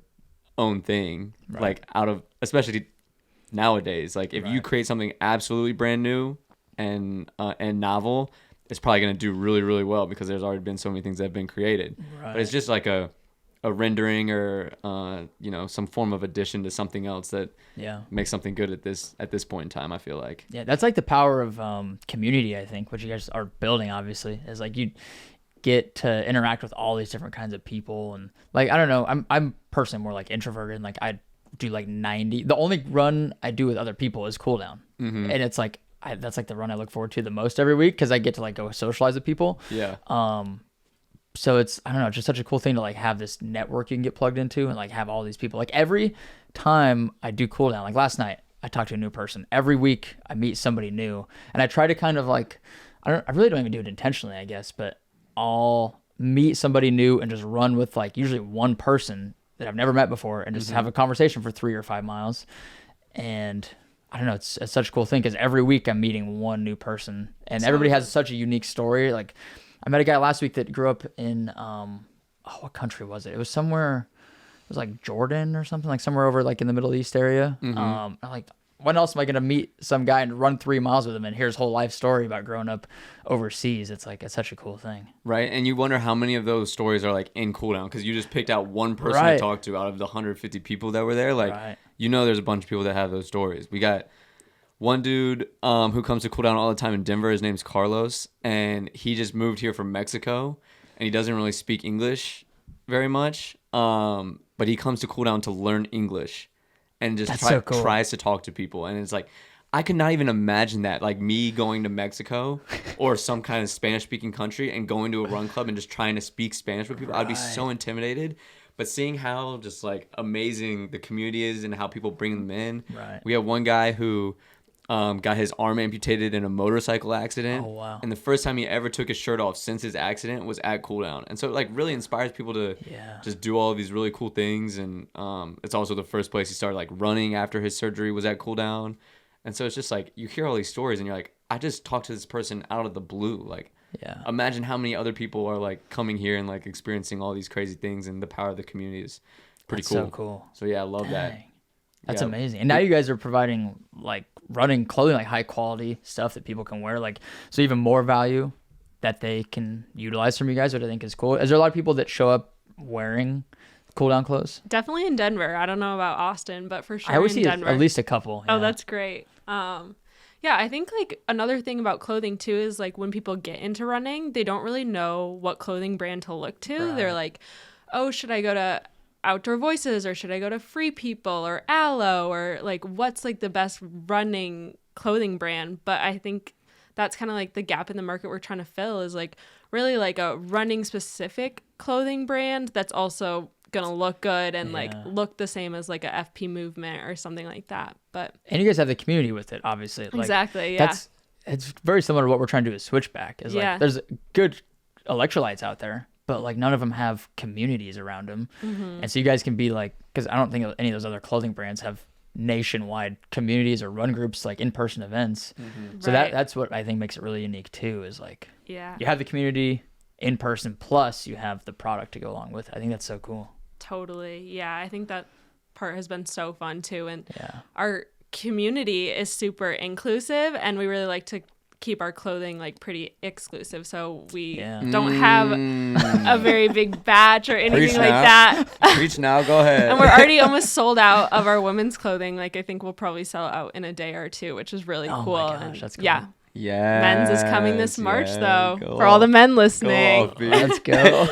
own thing, like out of, especially nowadays. Like, if you create something absolutely brand new and novel, it's probably going to do really, really well because there's already been so many things that have been created. But it's just like a rendering or you know, some form of addition to something else that makes something good at this point in time, I feel like. Yeah, that's like the power of community, I think, which you guys are building, obviously, is like you get to interact with all these different kinds of people. And like, I don't know, I'm personally more like introverted, and like I do like 90. The only run I do with other people is Cooldown. And it's like that's like the run I look forward to the most every week because I get to like go socialize with people. So it's, I don't know, just such a cool thing to like have this network you can get plugged into and like have all these people. Like every time I do Cooldown, like last night, I talked to a new person. Every week I meet somebody new, and I try to kind of like, I really don't even do it intentionally, I guess, but I'll meet somebody new and just run with like usually one person that I've never met before and just have a conversation for 3 or 5 miles. And I don't know, it's such a cool thing because every week I'm meeting one new person, and everybody has such a unique story. Like, I met a guy last week that grew up in, what country was it? It was somewhere, it was like Jordan or something, like somewhere over like in the Middle East area. I'm like, when else am I going to meet some guy and run 3 miles with him and hear his whole life story about growing up overseas? It's like, it's such a cool thing. Right. And you wonder how many of those stories are like in Cooldown because you just picked out one person to talk to out of the 150 people that were there. Like, you know, there's a bunch of people that have those stories. We got one dude who comes to Cooldown all the time in Denver. His name's Carlos, and he just moved here from Mexico, and he doesn't really speak English very much, but he comes to Cooldown to learn English and just tries to talk to people. And it's like, I could not even imagine that, like me going to Mexico or some kind of Spanish-speaking country and going to a run club and just trying to speak Spanish with people. I'd be so intimidated. But seeing how just like amazing the community is and how people bring them in. We have one guy who got his arm amputated in a motorcycle accident. And the first time he ever took his shirt off since his accident was at Cooldown. And so it like really inspires people to just do all of these really cool things. And it's also the first place he started like running after his surgery was at Cooldown. And so it's just like you hear all these stories and you're like, I just talked to this person out of the blue. Like, Yeah. imagine how many other people are like coming here and like experiencing all these crazy things, and the power of the community is pretty That's cool. so cool. So yeah, I love that. Dang. That's Yeah. amazing. And now you guys are providing like running clothing, like high quality stuff that people can wear. Like, so even more value that they can utilize from you guys, which I think is cool. Is there a lot of people that show up wearing cool down clothes? Definitely in Denver. I don't know about Austin, but for sure I always in see Denver. at least a couple. Oh, yeah. that's great. Yeah, I think like another thing about clothing too is like when people get into running, they don't really know what clothing brand to look to. Right. They're like, oh, should I go to Outdoor Voices or should I go to Free People or Aloe or like what's like the best running clothing brand? But I think that's kind of like the gap in the market we're trying to fill is like really like a running specific clothing brand that's also gonna look good and like look the same as like a FP Movement or something like that. But And you guys have the community with it, obviously. Like, exactly, yeah. It's very similar to what we're trying to do with Switchback. Is Yeah. like there's good electrolytes out there, but like none of them have communities around them. And so you guys can be like, because I don't think any of those other clothing brands have nationwide communities or run groups like in-person events. So Right. that's what I think makes it really unique too. Is like Yeah, you have the community in person, plus you have the product to go along with it. I think that's so cool. totally. Yeah, I think that part has been so fun too. And Yeah. our community is super inclusive and we really like to keep our clothing like pretty exclusive. So we Yeah. don't have a very big batch or anything Preach like now. that. Preach now, go ahead. And we're already almost sold out of our women's clothing. Like I think we'll probably sell out in a day or two, which is really Oh my cool. gosh, And that's cool. yeah. Yeah. Men's is coming this March though. For all the men listening. Let's go.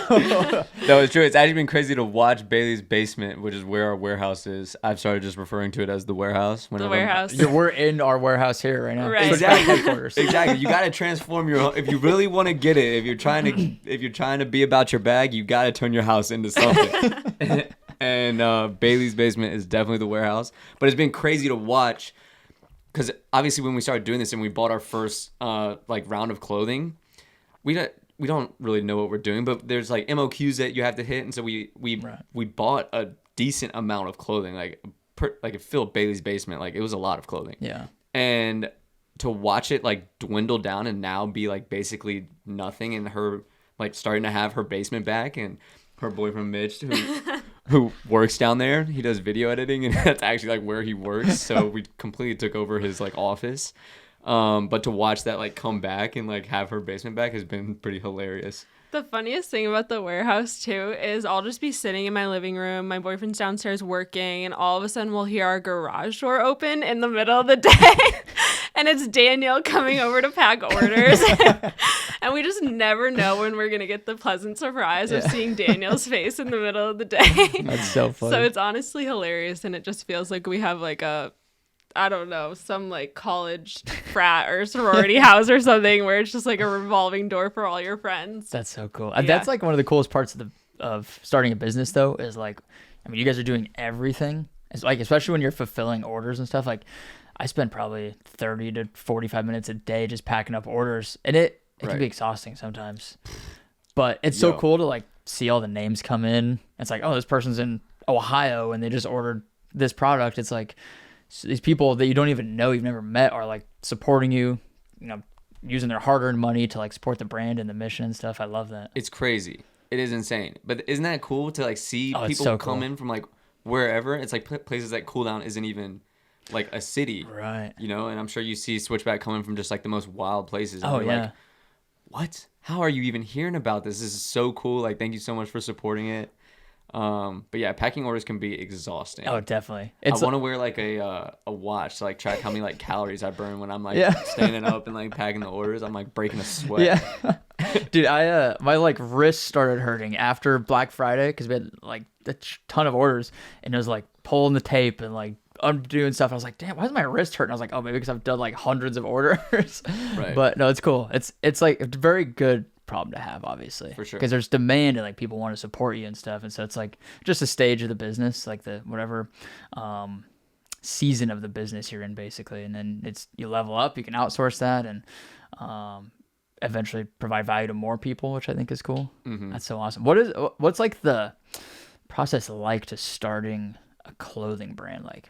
No, it's true. It's actually been crazy to watch Bailey's basement, which is where our warehouse is. I've started just referring to it as the warehouse. The warehouse. We're in our warehouse here right now. Right. Switchback Exactly. headquarters. Exactly. You got to transform your. If you really want to get it, if you're trying to be about your bag, you got to turn your house into something. And Bailey's basement is definitely the warehouse. But it's been crazy to watch. Because obviously, when we started doing this and we bought our first like round of clothing, we don't really know what we're doing. But there's like MOQs that you have to hit, and so we bought a decent amount of clothing, like it filled Bailey's basement. Like it was a lot of clothing. Yeah. And to watch it like dwindle down and now be like basically nothing, and her like starting to have her basement back, and her boyfriend Mitch, who works down there, he does video editing, and that's actually like where he works. So we completely took over his like office. But to watch that like come back and like have her basement back has been pretty hilarious. The funniest thing about the warehouse too is I'll just be sitting in my living room, my boyfriend's downstairs working, and all of a sudden we'll hear our garage door open in the middle of the day. And it's Daniel coming over to pack orders. And we just never know when we're going to get the pleasant surprise of seeing Daniel's face in the middle of the day. That's so funny. So it's honestly hilarious. And it just feels like we have like I don't know, some like college frat or sorority house or something where it's just like a revolving door for all your friends. That's so cool. Yeah. That's like one of the coolest parts of starting a business though, is like, I mean, you guys are doing everything. It's like, especially when you're fulfilling orders and stuff. Like I spend probably 30 to 45 minutes a day just packing up orders, and it can be exhausting sometimes, but it's so cool to like see all the names come in. It's like, oh, this person's in Ohio and they just ordered this product. It's like, so these people that you don't even know, you've never met, are like supporting you, using their hard-earned money to like support the brand and the mission and stuff. I love that. It's crazy. It is insane. But isn't that cool to like see people so come cool. in from like wherever? It's like places like Cooldown isn't even like a city, Right. And I'm sure you see Switchback coming from just like the most wild places. And Oh, you're yeah. like, what? How are you even hearing about this? This is so cool. Like, thank you so much for supporting it. But yeah, packing orders can be exhausting. Oh, definitely. I want to wear like a watch to like track how many like calories I burn when I'm like standing up and like packing the orders. I'm like breaking a sweat. Yeah. Dude, my like wrist started hurting after Black Friday because we had like a ton of orders, and it was like pulling the tape and like undoing stuff. I was like, damn, why is my wrist hurting? I was like, oh, maybe because I've done like hundreds of orders. Right. But no, it's cool. It's like a very good problem to have, obviously, For sure. because there's demand and like people want to support you and stuff, and so it's like just a stage of the business, like the whatever season of the business you're in, basically, and then you level up, you can outsource that, and eventually provide value to more people, which I think is cool. Mm-hmm. That's so awesome. What's like the process like to starting a clothing brand? Like,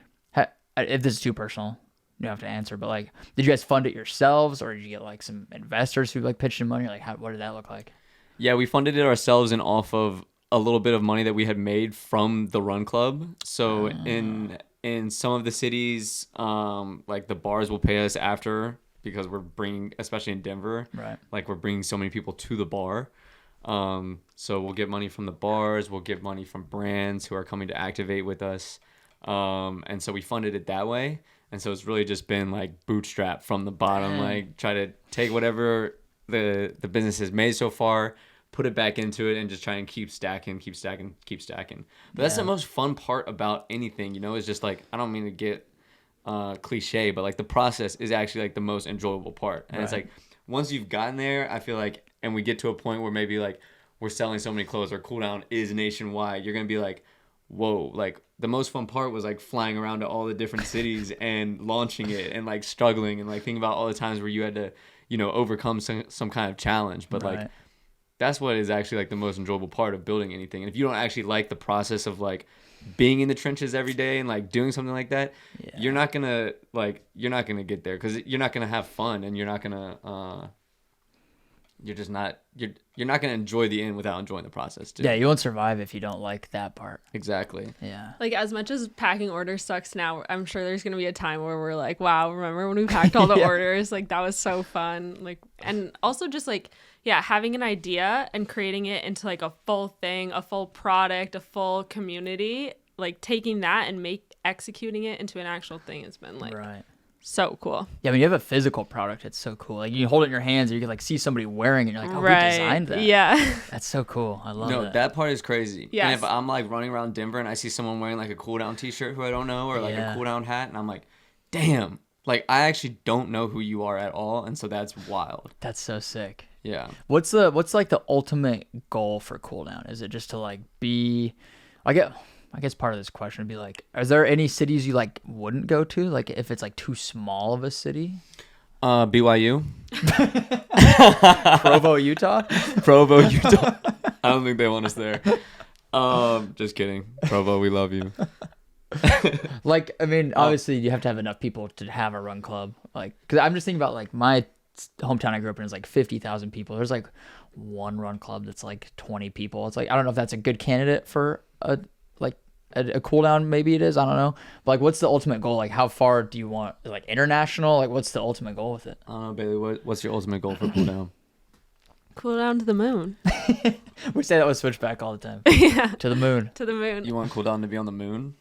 if this is too personal, don't have to answer, but like, did you guys fund it yourselves, or did you get like some investors who like pitched in money? Like, what did that look like? Yeah, we funded it ourselves and off of a little bit of money that we had made from the run club. So in some of the cities, like the bars will pay us after, because we're bringing, especially in Denver, Right. like we're bringing so many people to the bar. So we'll get money from the bars, we'll get money from brands who are coming to activate with us. And so we funded it that way. And so it's really just been like bootstrap from the bottom, like try to take whatever the business has made so far, put it back into it, and just try and keep stacking. But that's the most fun part about anything, is just like, I don't mean to get cliche, but like the process is actually like the most enjoyable part. And it's like, once you've gotten there, I feel like, and we get to a point where maybe like we're selling so many clothes, or Cooldown is nationwide, you're going to be like, whoa, like the most fun part was like flying around to all the different cities and launching it and like struggling and like thinking about all the times where you had to, overcome some kind of challenge. But like, that's what is actually like the most enjoyable part of building anything. And if you don't actually like the process of like being in the trenches every day and like doing something like that, you're not gonna get there, because you're not gonna have fun, and you're not gonna you're not gonna enjoy the end without enjoying the process too. Yeah, you won't survive if you don't like that part. Exactly. Yeah. Like, as much as packing orders sucks now, I'm sure there's going to be a time where we're like, wow, remember when we packed all the orders? Like, that was so fun. Like, and also just like, having an idea and creating it into like a full thing, a full product, a full community, like taking that and executing it into an actual thing has been like so cool. Yeah, when you have a physical product, it's so cool. Like, you hold it in your hands, or you can like see somebody wearing it, and you're like, oh, who designed that? Yeah. That's so cool. I love No, that. that part is crazy. Yes. And if I'm like running around Denver and I see someone wearing like a Cooldown t-shirt who I don't know, or like a Cooldown hat, and I'm like, damn, like I actually don't know who you are at all, and so that's wild. That's so sick. Yeah. What's like the ultimate goal for Cooldown? Is it just to like be, I guess part of this question would be like, are there any cities you like wouldn't go to? Like, if it's like too small of a city? BYU. Provo, Utah? Provo, Utah. I don't think they want us there. Just kidding. Provo, we love you. Like, I mean, obviously you have to have enough people to have a run club. Like, because I'm just thinking about like my hometown I grew up in is like 50,000 people. There's like one run club that's like 20 people. It's like, I don't know if that's a good candidate for a Cooldown. Maybe it is, I don't know, but like, what's the ultimate goal? Like, how far do you want, like international? Like, what's the ultimate goal with it? I don't know, Bailey, what's your ultimate goal for Cooldown? Cool down to the moon. We say that with Switchback all the time. Yeah. To the moon. To the moon. You want Cooldown to be on the moon?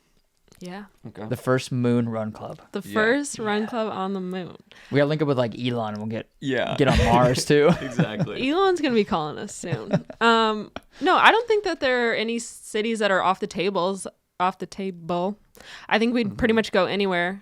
Yeah. Okay. The first moon run club. The first run club on the moon. We gotta link up with like Elon, and we'll get on Mars too. Exactly. Elon's gonna be calling us soon. No, I don't think that there are any cities that are off the table. I think we'd pretty much go anywhere,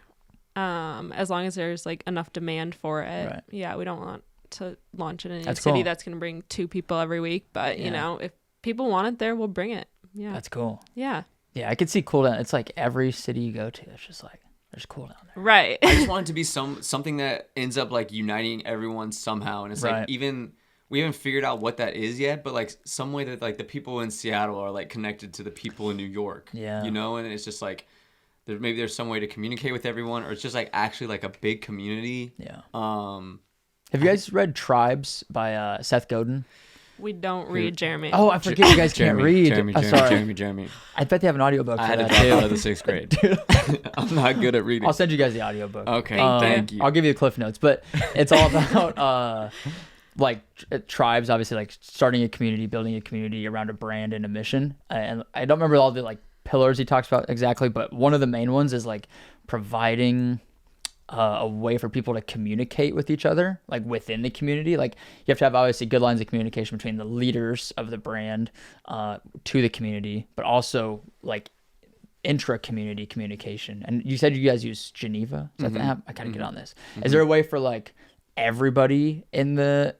as long as there's like enough demand for it. Right. Yeah, we don't want to launch in any That's city cool. that's gonna bring 2 people every week. But you know, if people want it there, we'll bring it. Yeah. That's cool. Yeah. Yeah, I could see Cooldown. It's like every city you go to, it's just like there's Cooldown there. Right. I just want it to be something that ends up like uniting everyone somehow, and it's like even we haven't figured out what that is yet, but like some way that like the people in Seattle are like connected to the people in New York. Yeah. And it's just like there's some way to communicate with everyone, or it's just like actually like a big community. Yeah. Have you guys read Tribes by Seth Godin? We don't read Jeremy. Oh, I forget you guys can't read. Jeremy. I bet they have an audiobook. I had to that drop too. out of the 6th grade. I'm not good at reading. I'll send you guys the audiobook. Okay, thank you. I'll give you the cliff notes, but it's all about like tribes, obviously, like starting a community, building a community around a brand and a mission. And I don't remember all the like pillars he talks about exactly, but one of the main ones is like providing a way for people to communicate with each other, like within the community. Like, you have to have obviously good lines of communication between the leaders of the brand to the community, but also like intra-community communication. And you said you guys use Geneva. Is that the app? I gotta get on this. Is there a way for like everybody in the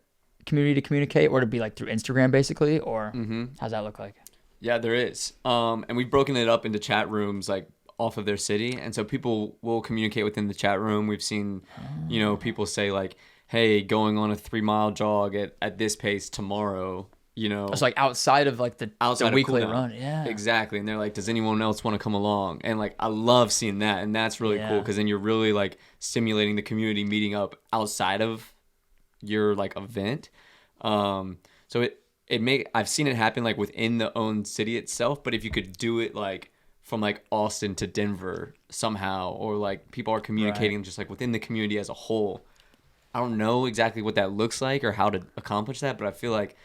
community to communicate, or to be like through Instagram basically, or how's that look like? Yeah, there is. And we've broken it up into chat rooms, like off of their city, and so people will communicate within the chat room. We've seen people say like, hey, going on a 3-mile jog at this pace tomorrow, you know, It's like outside of like the outside weekly of Cooldown. run. Yeah. Exactly. And they're like, does anyone else want to come along? And like, I love seeing that. And that's really cool because then you're really like stimulating the community meeting up outside of your like event. So I've seen it happen like within the own city itself, but if you could do it like from like Austin to Denver somehow, or like people are communicating just like within the community as a whole. I don't know exactly what that looks like or how to accomplish that, but I feel like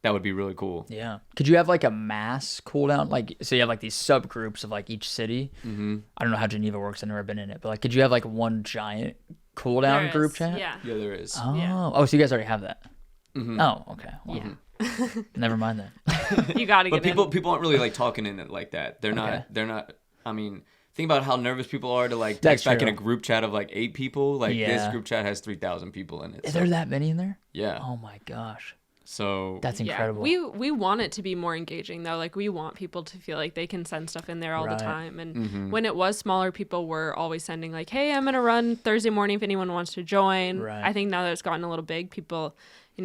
that would be really cool. Yeah. Could you have like a mass cooldown? Like, so you have like these subgroups of like each city. Mm-hmm. I don't know how Geneva works. I've never been in it, but like, could you have like one giant cooldown group chat? Yeah. Yeah, there is. Oh, Yeah. oh, so you guys already have that. Mm-hmm. Oh, okay. Well, Yeah. never mind that. You gotta But get people aren't really like talking in it like that. They're not. I mean, think about how nervous people are to like text back in a group chat of like 8 people. Like this group chat has 3,000 people in it. Is there that many in there? Yeah. Oh my gosh. So That's incredible. Yeah, we want it to be more engaging though. Like we want people to feel like they can send stuff in there all the time. And when it was smaller, people were always sending like, "Hey, I'm gonna run Thursday morning if anyone wants to join." Right. I think now that it's gotten a little big, people,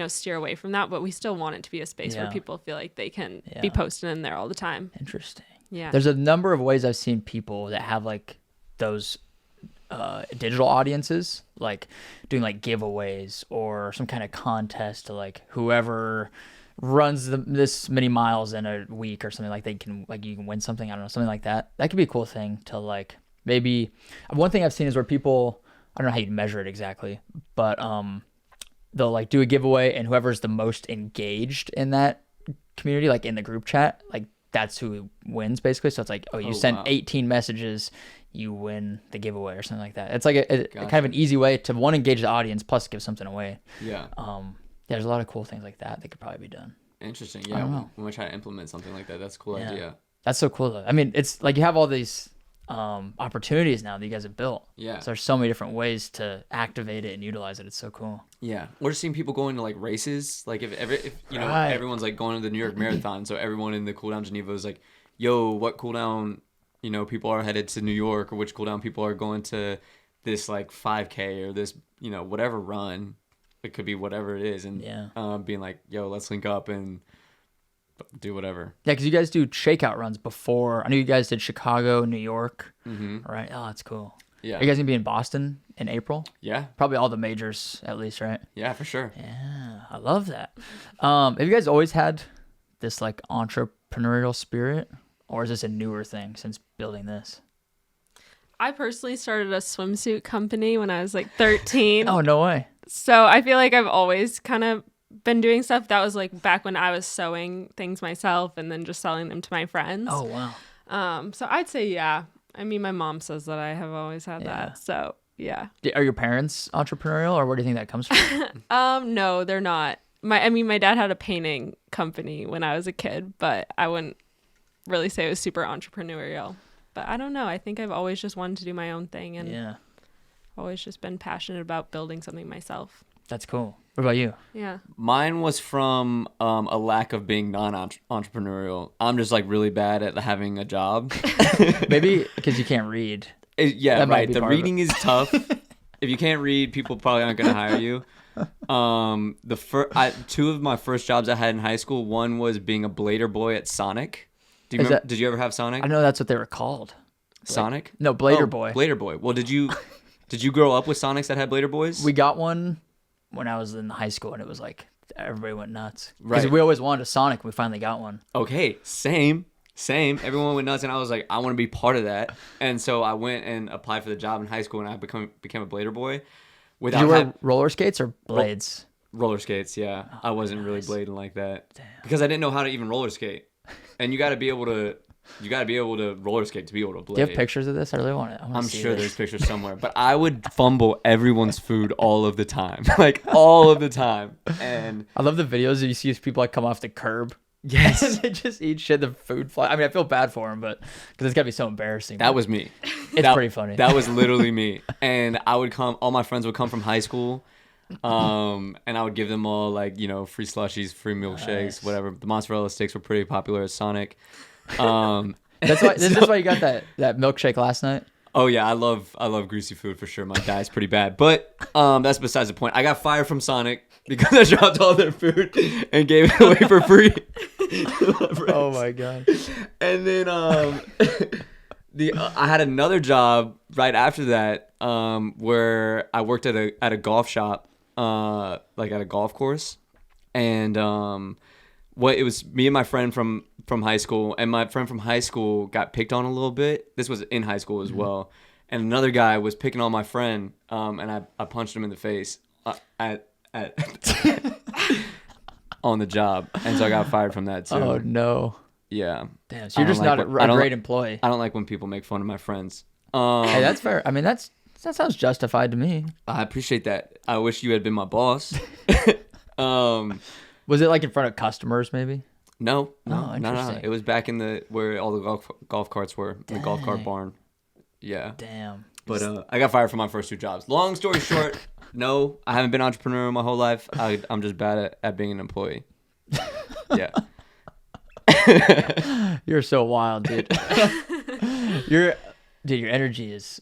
steer away from that. But we still want it to be a space where people feel like they can be posting in there all the time. Interesting. Yeah. There's a number of ways I've seen people that have like those digital audiences, like doing like giveaways or some kind of contest to like whoever runs this many miles in a week or something, like they can like you can win something. I don't know, something like that. That could be a cool thing to like maybe. One thing I've seen is where people, I don't know how you'd measure it exactly, but they'll like do a giveaway and whoever's the most engaged in that community, like in the group chat, like that's who wins basically. So it's like, you sent 18 messages, you win the giveaway or something like that. It's like a kind of an easy way to engage the audience plus give something away. Yeah. There's a lot of cool things like that could probably be done. Interesting. Yeah. We're going to try to implement something like that. That's a cool idea. That's so cool though. I mean, it's like you have all these opportunities now that you guys have built. Yeah. So there's so many different ways to activate it and utilize it. It's so cool. Yeah. We're seeing people going to like races. Like if everyone's like going to the New York Marathon. So everyone in the Cooldown Geneva is like, yo, what cooldown, people are headed to New York, or which cooldown people are going to this like 5K or this, whatever run. It could be whatever it is. And being like, yo, let's link up and do whatever. Yeah, because you guys do shakeout runs before. I know you guys did Chicago, New York. Mm-hmm. Right? Oh, that's cool. Yeah. Are you guys going to be in Boston in April? Yeah. Probably all the majors at least, right? Yeah, for sure. Yeah, I love that. Have you guys always had this like entrepreneurial spirit, or is this a newer thing since building this? I personally started a swimsuit company when I was like 13. Oh, no way. So I feel like I've always kind of been doing stuff. That was like back when I was sewing things myself and then just selling them to my friends. Oh, wow. So I'd say, yeah. I mean, my mom says that I have always had that. So, yeah. Are your parents entrepreneurial, or where do you think that comes from? No, they're not. My dad had a painting company when I was a kid, but I wouldn't really say it was super entrepreneurial. But I don't know. I think I've always just wanted to do my own thing, and always just been passionate about building something myself. That's cool. What about you? Yeah. Mine was from a lack of being non-entrepreneurial. I'm just like really bad at having a job. Maybe because you can't read. Yeah, That might right. be The part of reading is tough. If you can't read, people probably aren't going to hire you. Two of my first jobs I had in high school, one was being a blader boy at Sonic. Did you ever have Sonic? I know that's what they were called. Sonic? No, Blader Boy. Blader Boy. Well, did you grow up with Sonics that had Blader Boys? We got one when I was in high school, and it was like everybody went nuts. Because Right. we always wanted a Sonic. We finally got one. Okay, same. Everyone went nuts, and I was like, I want to be part of that. And so I went and applied for the job in high school, and I became a Blader Boy. Did you wear roller skates or blades? Roller skates, yeah. I wasn't really blading like that because I didn't know how to even roller skate. And you got to be able to roller skate to be able to blade. Do you have pictures of this? I really want it. I'm sure there's pictures somewhere, but I would fumble everyone's food all of the time, like all of the time. And I love the videos that you see people like come off the curb. yes, And they just eat shit. The food fly. I mean, I feel bad for them, but because it's gotta be so embarrassing. that was me. It's pretty funny. That was literally me. And I would come. All my friends would come from high school. And I would give them all like, free slushies, free milkshakes, whatever. The mozzarella sticks were pretty popular at Sonic. That's why. This is why you got that milkshake last night. Oh yeah, I love greasy food for sure. My diet's pretty bad, but that's besides the point. I got fired from Sonic because I dropped all their food and gave it away for free. Oh my god. And then I had another job right after that where I worked at a golf shop, like at a golf course, and it was me and my friend from high school, and my friend from high school got picked on a little bit. This was in high school as well, and another guy was picking on my friend, and I punched him in the face at on the job, and so I got fired from that too. Oh no. Yeah. Damn. So you're just not a great employee. I don't like when people make fun of my friends. Hey, that's fair. I mean, that sounds justified to me. I appreciate that. I wish you had been my boss. Was it like in front of customers, maybe? No. Oh, interesting. It was back in where all the golf carts were, in the golf cart barn. Yeah. Damn. But I got fired from my first 2 jobs. Long story short, no, I haven't been entrepreneurial my whole life. I'm just bad at being an employee. Yeah. You're so wild, dude. Your energy is,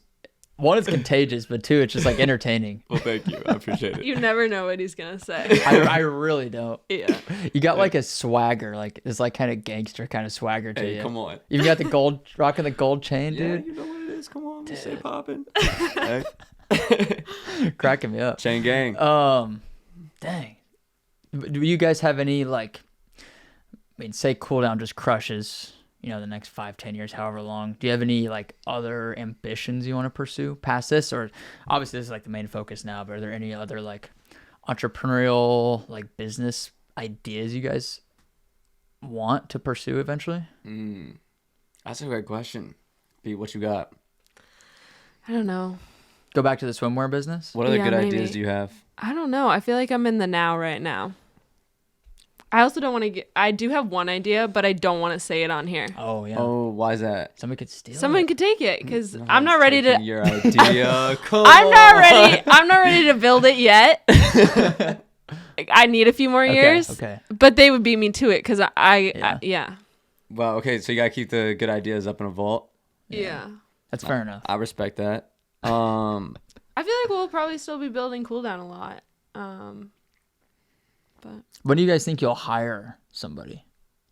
one, it's contagious, but 2, it's just like entertaining. Well, thank you. I appreciate it. You never know what he's gonna say. I really don't. Yeah. You got like a swagger, like it's like kind of gangster kind of swagger to you. Hey, come on. You got the rocking the gold chain, dude. You know what it is. Come on, just say popping. Cracking me up. Chain gang. Dang. Do you guys have any like? I mean, say Cooldown just crushes, the next 5-10 years, however long. Do you have any like other ambitions you want to pursue past this? Or obviously this is like the main focus now, but are there any other like entrepreneurial like business ideas you guys want to pursue eventually? That's a great question. B, what you got? I don't know. Go back to the swimwear business? What other good maybe. ideas do you have? I don't know. I feel like I'm in the now right now. I also don't want to I do have one idea, but I don't want to say it on here. Oh, yeah. Oh, why is that? Somebody could steal Someone it. could take it because No I'm not one's ready to. taking your idea. Come I'm not on. ready. I'm not ready to build it yet. I need a few more years. Okay. But they would beat me to it because yeah. Well, okay, so you gotta keep the good ideas up in a vault. Yeah. That's fair enough. I respect that. I feel like we'll probably still be building Cooldown a lot. But When do you guys think you'll hire somebody?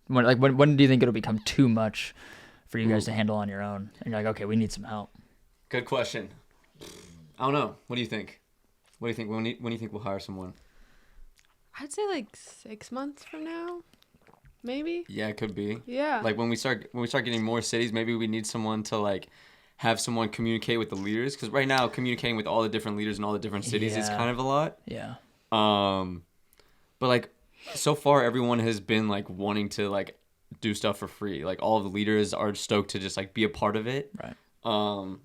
When do you think it'll become too much for you guys to handle on your own? And you're like, okay, we need some help. Good question. I don't know. What do you think? What do you think? When do you think we'll hire someone? I'd say like 6 months from now, maybe. Yeah, it could be. Yeah. Like when we start getting more cities, maybe we need someone to like have someone communicate with the leaders, because right now communicating with all the different leaders in all the different cities is kind of a lot. Yeah. But like so far everyone has been like wanting to like do stuff for free. Like all of the leaders are stoked to just like be a part of it. Right.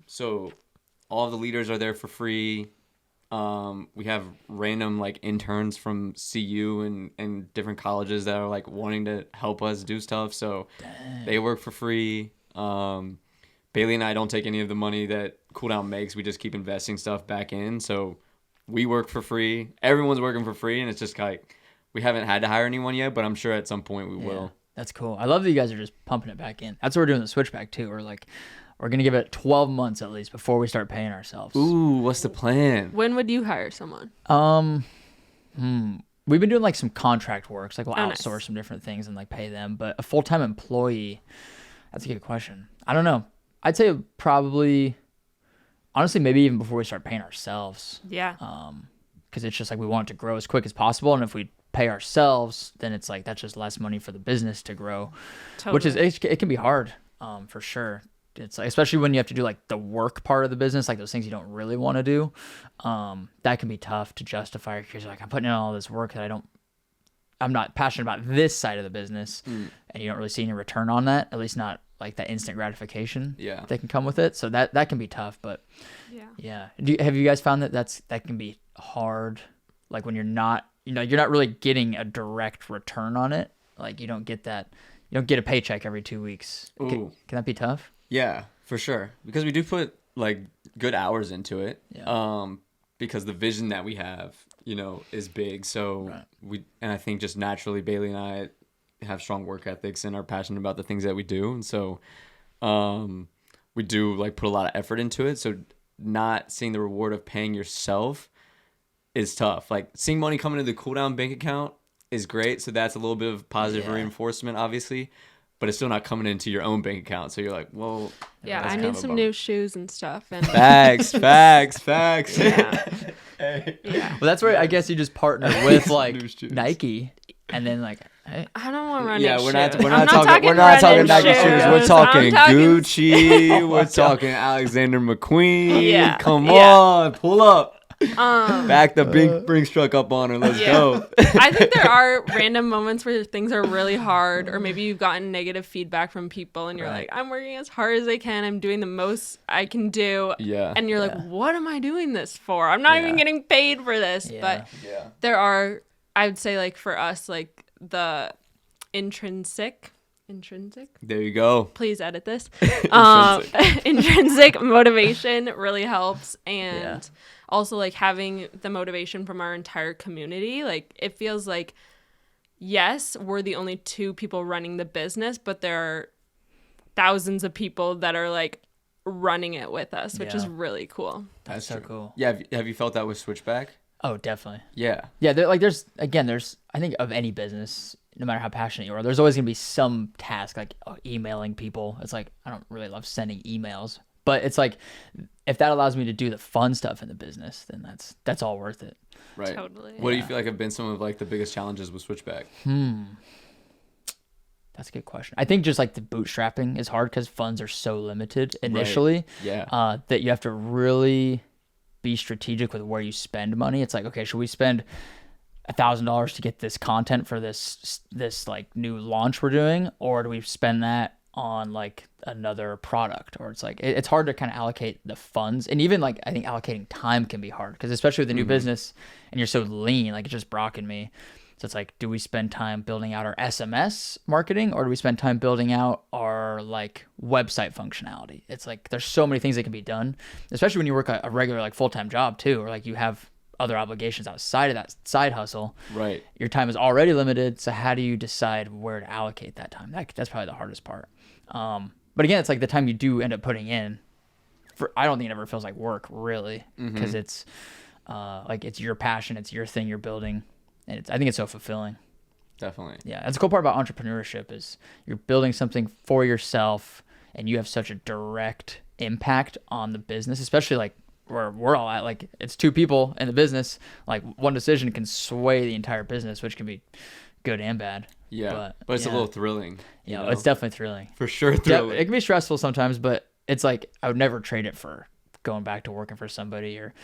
So all of the leaders are there for free. We have random like interns from CU and different colleges that are like wanting to help us do stuff. So they work for free. Bailey and I don't take any of the money that Cooldown makes. We just keep investing stuff back in. So we work for free. Everyone's working for free, and it's just like we haven't had to hire anyone yet, but I'm sure at some point we will. That's cool. I love that you guys are just pumping it back in. That's what we're doing the switchback too. We're going to give it 12 months at least before we start paying ourselves. Ooh, what's the plan? When would you hire someone? We've been doing like some contract works, like we'll nice. outsource some different things and like pay them. But a full-time employee, that's a good question. I don't know. I'd say probably, honestly, maybe even before we start paying ourselves. Yeah. Because it's just like we want it to grow as quick as possible. And if we pay ourselves, then it's like that's just less money for the business to grow, which is, it can be hard for sure. It's like, especially when you have to do like the work part of the business, like those things you don't really want to do. That can be tough to justify because you're like, I'm putting in all this work that I'm not passionate about this side of the business, and you don't really see any return on that, at least not like that instant gratification that can come with it. So that can be tough, but yeah. Have you guys found that can be hard? Like when you're not really getting a direct return on it. Like you don't get a paycheck every 2 weeks. Can that be tough? Yeah, for sure. Because we do put like good hours into it. Yeah. Because the vision that we have, is big. So and I think just naturally Bailey and I have strong work ethics and are passionate about the things that we do. And so we do like put a lot of effort into it. So not seeing the reward of paying yourself is tough. Like seeing money coming into the Cooldown bank account is great. So that's a little bit of positive reinforcement, obviously, but it's still not coming into your own bank account. So you're like, well, Yeah, that's I kind need of a some bummer. new shoes and stuff. And Facts. yeah. Well, that's where I guess you just partner with like New shoes. Nike, and then like, hey, I don't want running Yeah, shoes. we're not I'm talking running Nike shoes. shoes. We're talking I'm Gucci. We're talking Alexander McQueen. Yeah. Come Yeah. on, pull up. Um, Back the Brinks truck up on her. Let's go. I think there are random moments where things are really hard, or maybe you've gotten negative feedback from people and you're Right. like, I'm working as hard as I can. I'm doing the most I can do. Yeah. And you're like, what am I doing this for? I'm not even getting paid for this. Yeah. But Yeah. there are, I would say, like for us, like the intrinsic, There you go. please edit this. Intrinsic motivation really helps. And also like having the motivation from our entire community. Like it feels like, yes, we're the only two people running the business, but there are thousands of people that are like running it with us, which is really cool. that's so true. cool. Yeah. Have you felt that with Switchback? Oh, definitely. Yeah. Yeah, there's I think of any business, no matter how passionate you are, there's always gonna be some task like emailing people. It's like I don't really love sending emails, but it's like if that allows me to do the fun stuff in the business, then that's all worth it. Right. Totally. What do you feel like have been some of like the biggest challenges with Switchback? That's a good question. I think just like the bootstrapping is hard because funds are so limited initially. Yeah. That you have to really be strategic with where you spend money. It's like, okay, should we spend $1,000 to get this content for this like new launch we're doing, or do we spend that on like another product? Or it's like it's hard to kind of allocate the funds, and even like I think allocating time can be hard because especially with a new business and you're so lean, like it's just Brock and me. So it's like, do we spend time building out our SMS marketing, or do we spend time building out our like website functionality? It's like there's so many things that can be done, especially when you work a regular like full-time job too, or like you have other obligations outside of that side hustle. Right. Your time is already limited, so how do you decide where to allocate that time? That's probably the hardest part. But again, it's like the time you do end up putting in. I don't think it ever feels like work really, because it's like it's your passion, it's your thing you're building. And I think it's so fulfilling. Definitely. Yeah, that's the cool part about entrepreneurship is you're building something for yourself, and you have such a direct impact on the business, especially like where we're all at. Like it's two people in the business. Like one decision can sway the entire business, which can be good and bad. Yeah. But it's a little thrilling. You know? It's definitely thrilling. For sure thrilling. It can be stressful sometimes, but it's like I would never trade it for going back to working for somebody or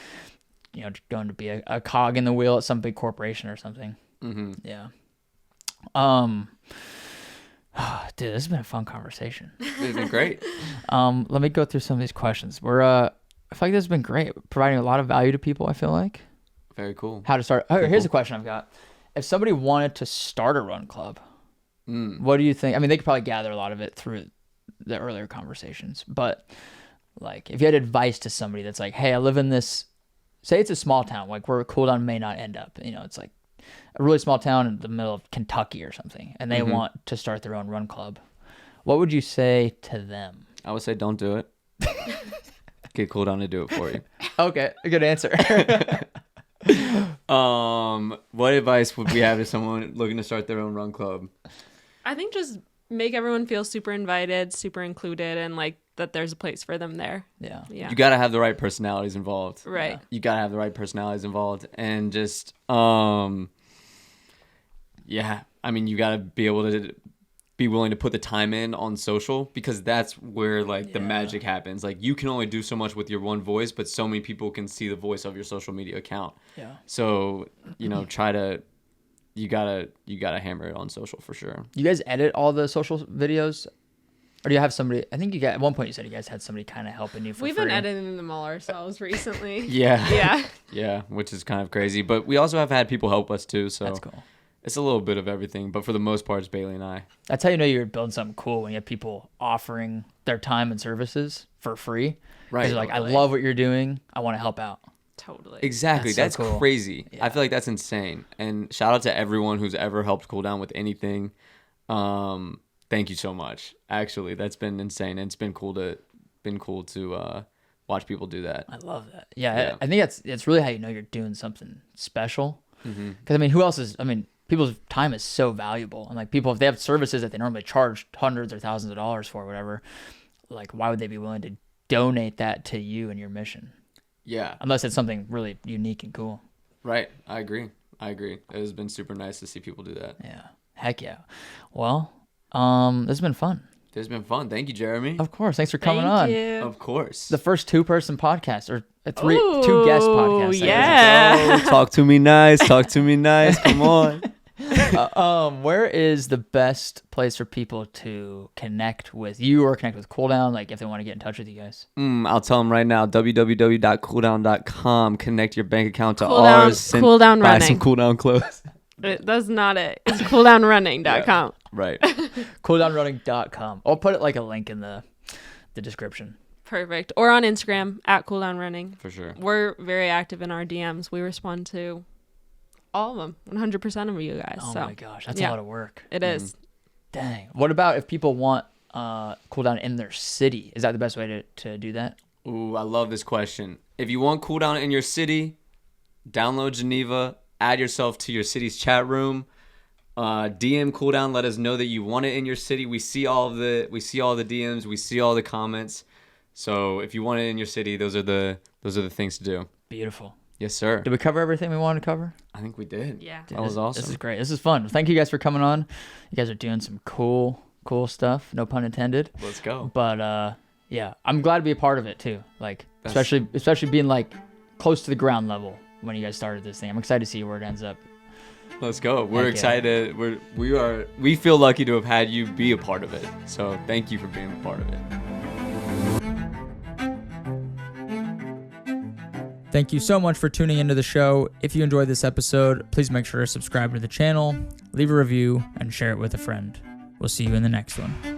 going to be a cog in the wheel at some big corporation or something. Mm-hmm. Yeah. Dude, this has been a fun conversation. It's been great. Let me go through some of these questions. I feel like this has been great, providing a lot of value to people. I feel like. Very cool. How to start? Oh, here's a question I've got. If somebody wanted to start a run club, what do you think? I mean, they could probably gather a lot of it through the earlier conversations, but like, if you had advice to somebody that's like, hey, I live in this. Say it's a small town, like where Cooldown may not end up. It's like a really small town in the middle of Kentucky or something, and they want to start their own run club. What would you say to them? I would say don't do it. Get Cooldown to do it for you. Okay, a good answer. What advice would we have to someone looking to start their own run club? I think just make everyone feel super invited, super included, and like that there's a place for them there. Yeah. Yeah. You got to have the right personalities involved. Right. You got to have the right personalities involved, and just yeah, I mean, you got to be able to be willing to put the time in on social, because that's where like the magic happens. Like you can only do so much with your one voice, but so many people can see the voice of your social media account. Yeah. So, you gotta hammer it on social for sure. You guys edit all the social videos? Or do you have somebody? I think at one point you said you guys had somebody kind of helping you for We've free. been editing them all ourselves recently. Yeah. Yeah. Yeah, which is kind of crazy. But we also have had people help us too. So That's cool. It's a little bit of everything. But for the most part, it's Bailey and I. That's how you know you're building something cool, when you have people offering their time and services for free. Right. Because like, I love what you're doing. I want to help out. Totally. Exactly. That's so cool. Crazy. Yeah. I feel like that's insane. And shout out to everyone who's ever helped Cooldown with anything. Thank you so much. Actually, that's been insane. And it's been cool to been cool to watch people do that. I love that. Yeah. I think it's really how you know you're doing something special. Mm-hmm. Because I mean, who else is? I mean, people's time is so valuable, and like people, if they have services that they normally charge hundreds or thousands of dollars for, whatever, like why would they be willing to donate that to you and your mission? Yeah. Unless it's something really unique and cool. Right. I agree. It has been super nice to see people do that. Yeah. Heck yeah. Well, this has been fun. It's been fun. Thank you, Jeremy. Of course. Thanks for coming Thank on. you. Of course. The first 2-person podcast or two guest podcasts. I guess. Yeah. Oh, talk to me nice. Come on. Where is the best place for people to connect with you or connect with Cooldown? Like if they want to get in touch with you guys. I'll tell them right now. www.cooldown.com. Connect your bank account to Cooldown- ours. Cooldown buy Running. some Cooldown clothes. That's not it. It's cooldownrunning.com. Right. Cooldownrunning.com. I'll put it like a link in the description. Perfect. Or on Instagram at Cooldown Running. For sure. We're very active in our DMs. We respond to all of them, 100% of you guys. Oh so my gosh, that's yeah. a lot of work. It is. Dang. What about if people want Cooldown in their city? Is that the best way to do that? Ooh, I love this question. If you want Cooldown in your city, download Geneva, add yourself to your city's chat room, DM Cooldown, let us know that you want it in your city. We see all the DMs, we see all the comments. So if you want it in your city, those are the things to do. Beautiful. Yes, sir. Did we cover everything we wanted to cover? I think we did. Yeah. That was awesome. This is great. This is fun. Thank you guys for coming on. You guys are doing some cool stuff. No pun intended. Let's go. But yeah, I'm glad to be a part of it too. Like especially being like close to the ground level when you guys started this thing. I'm excited to see where it ends up. Let's go. We're Heck excited. We feel lucky to have had you be a part of it. So thank you for being a part of it. Thank you so much for tuning into the show. If you enjoyed this episode, please make sure to subscribe to the channel, leave a review, and share it with a friend. We'll see you in the next one.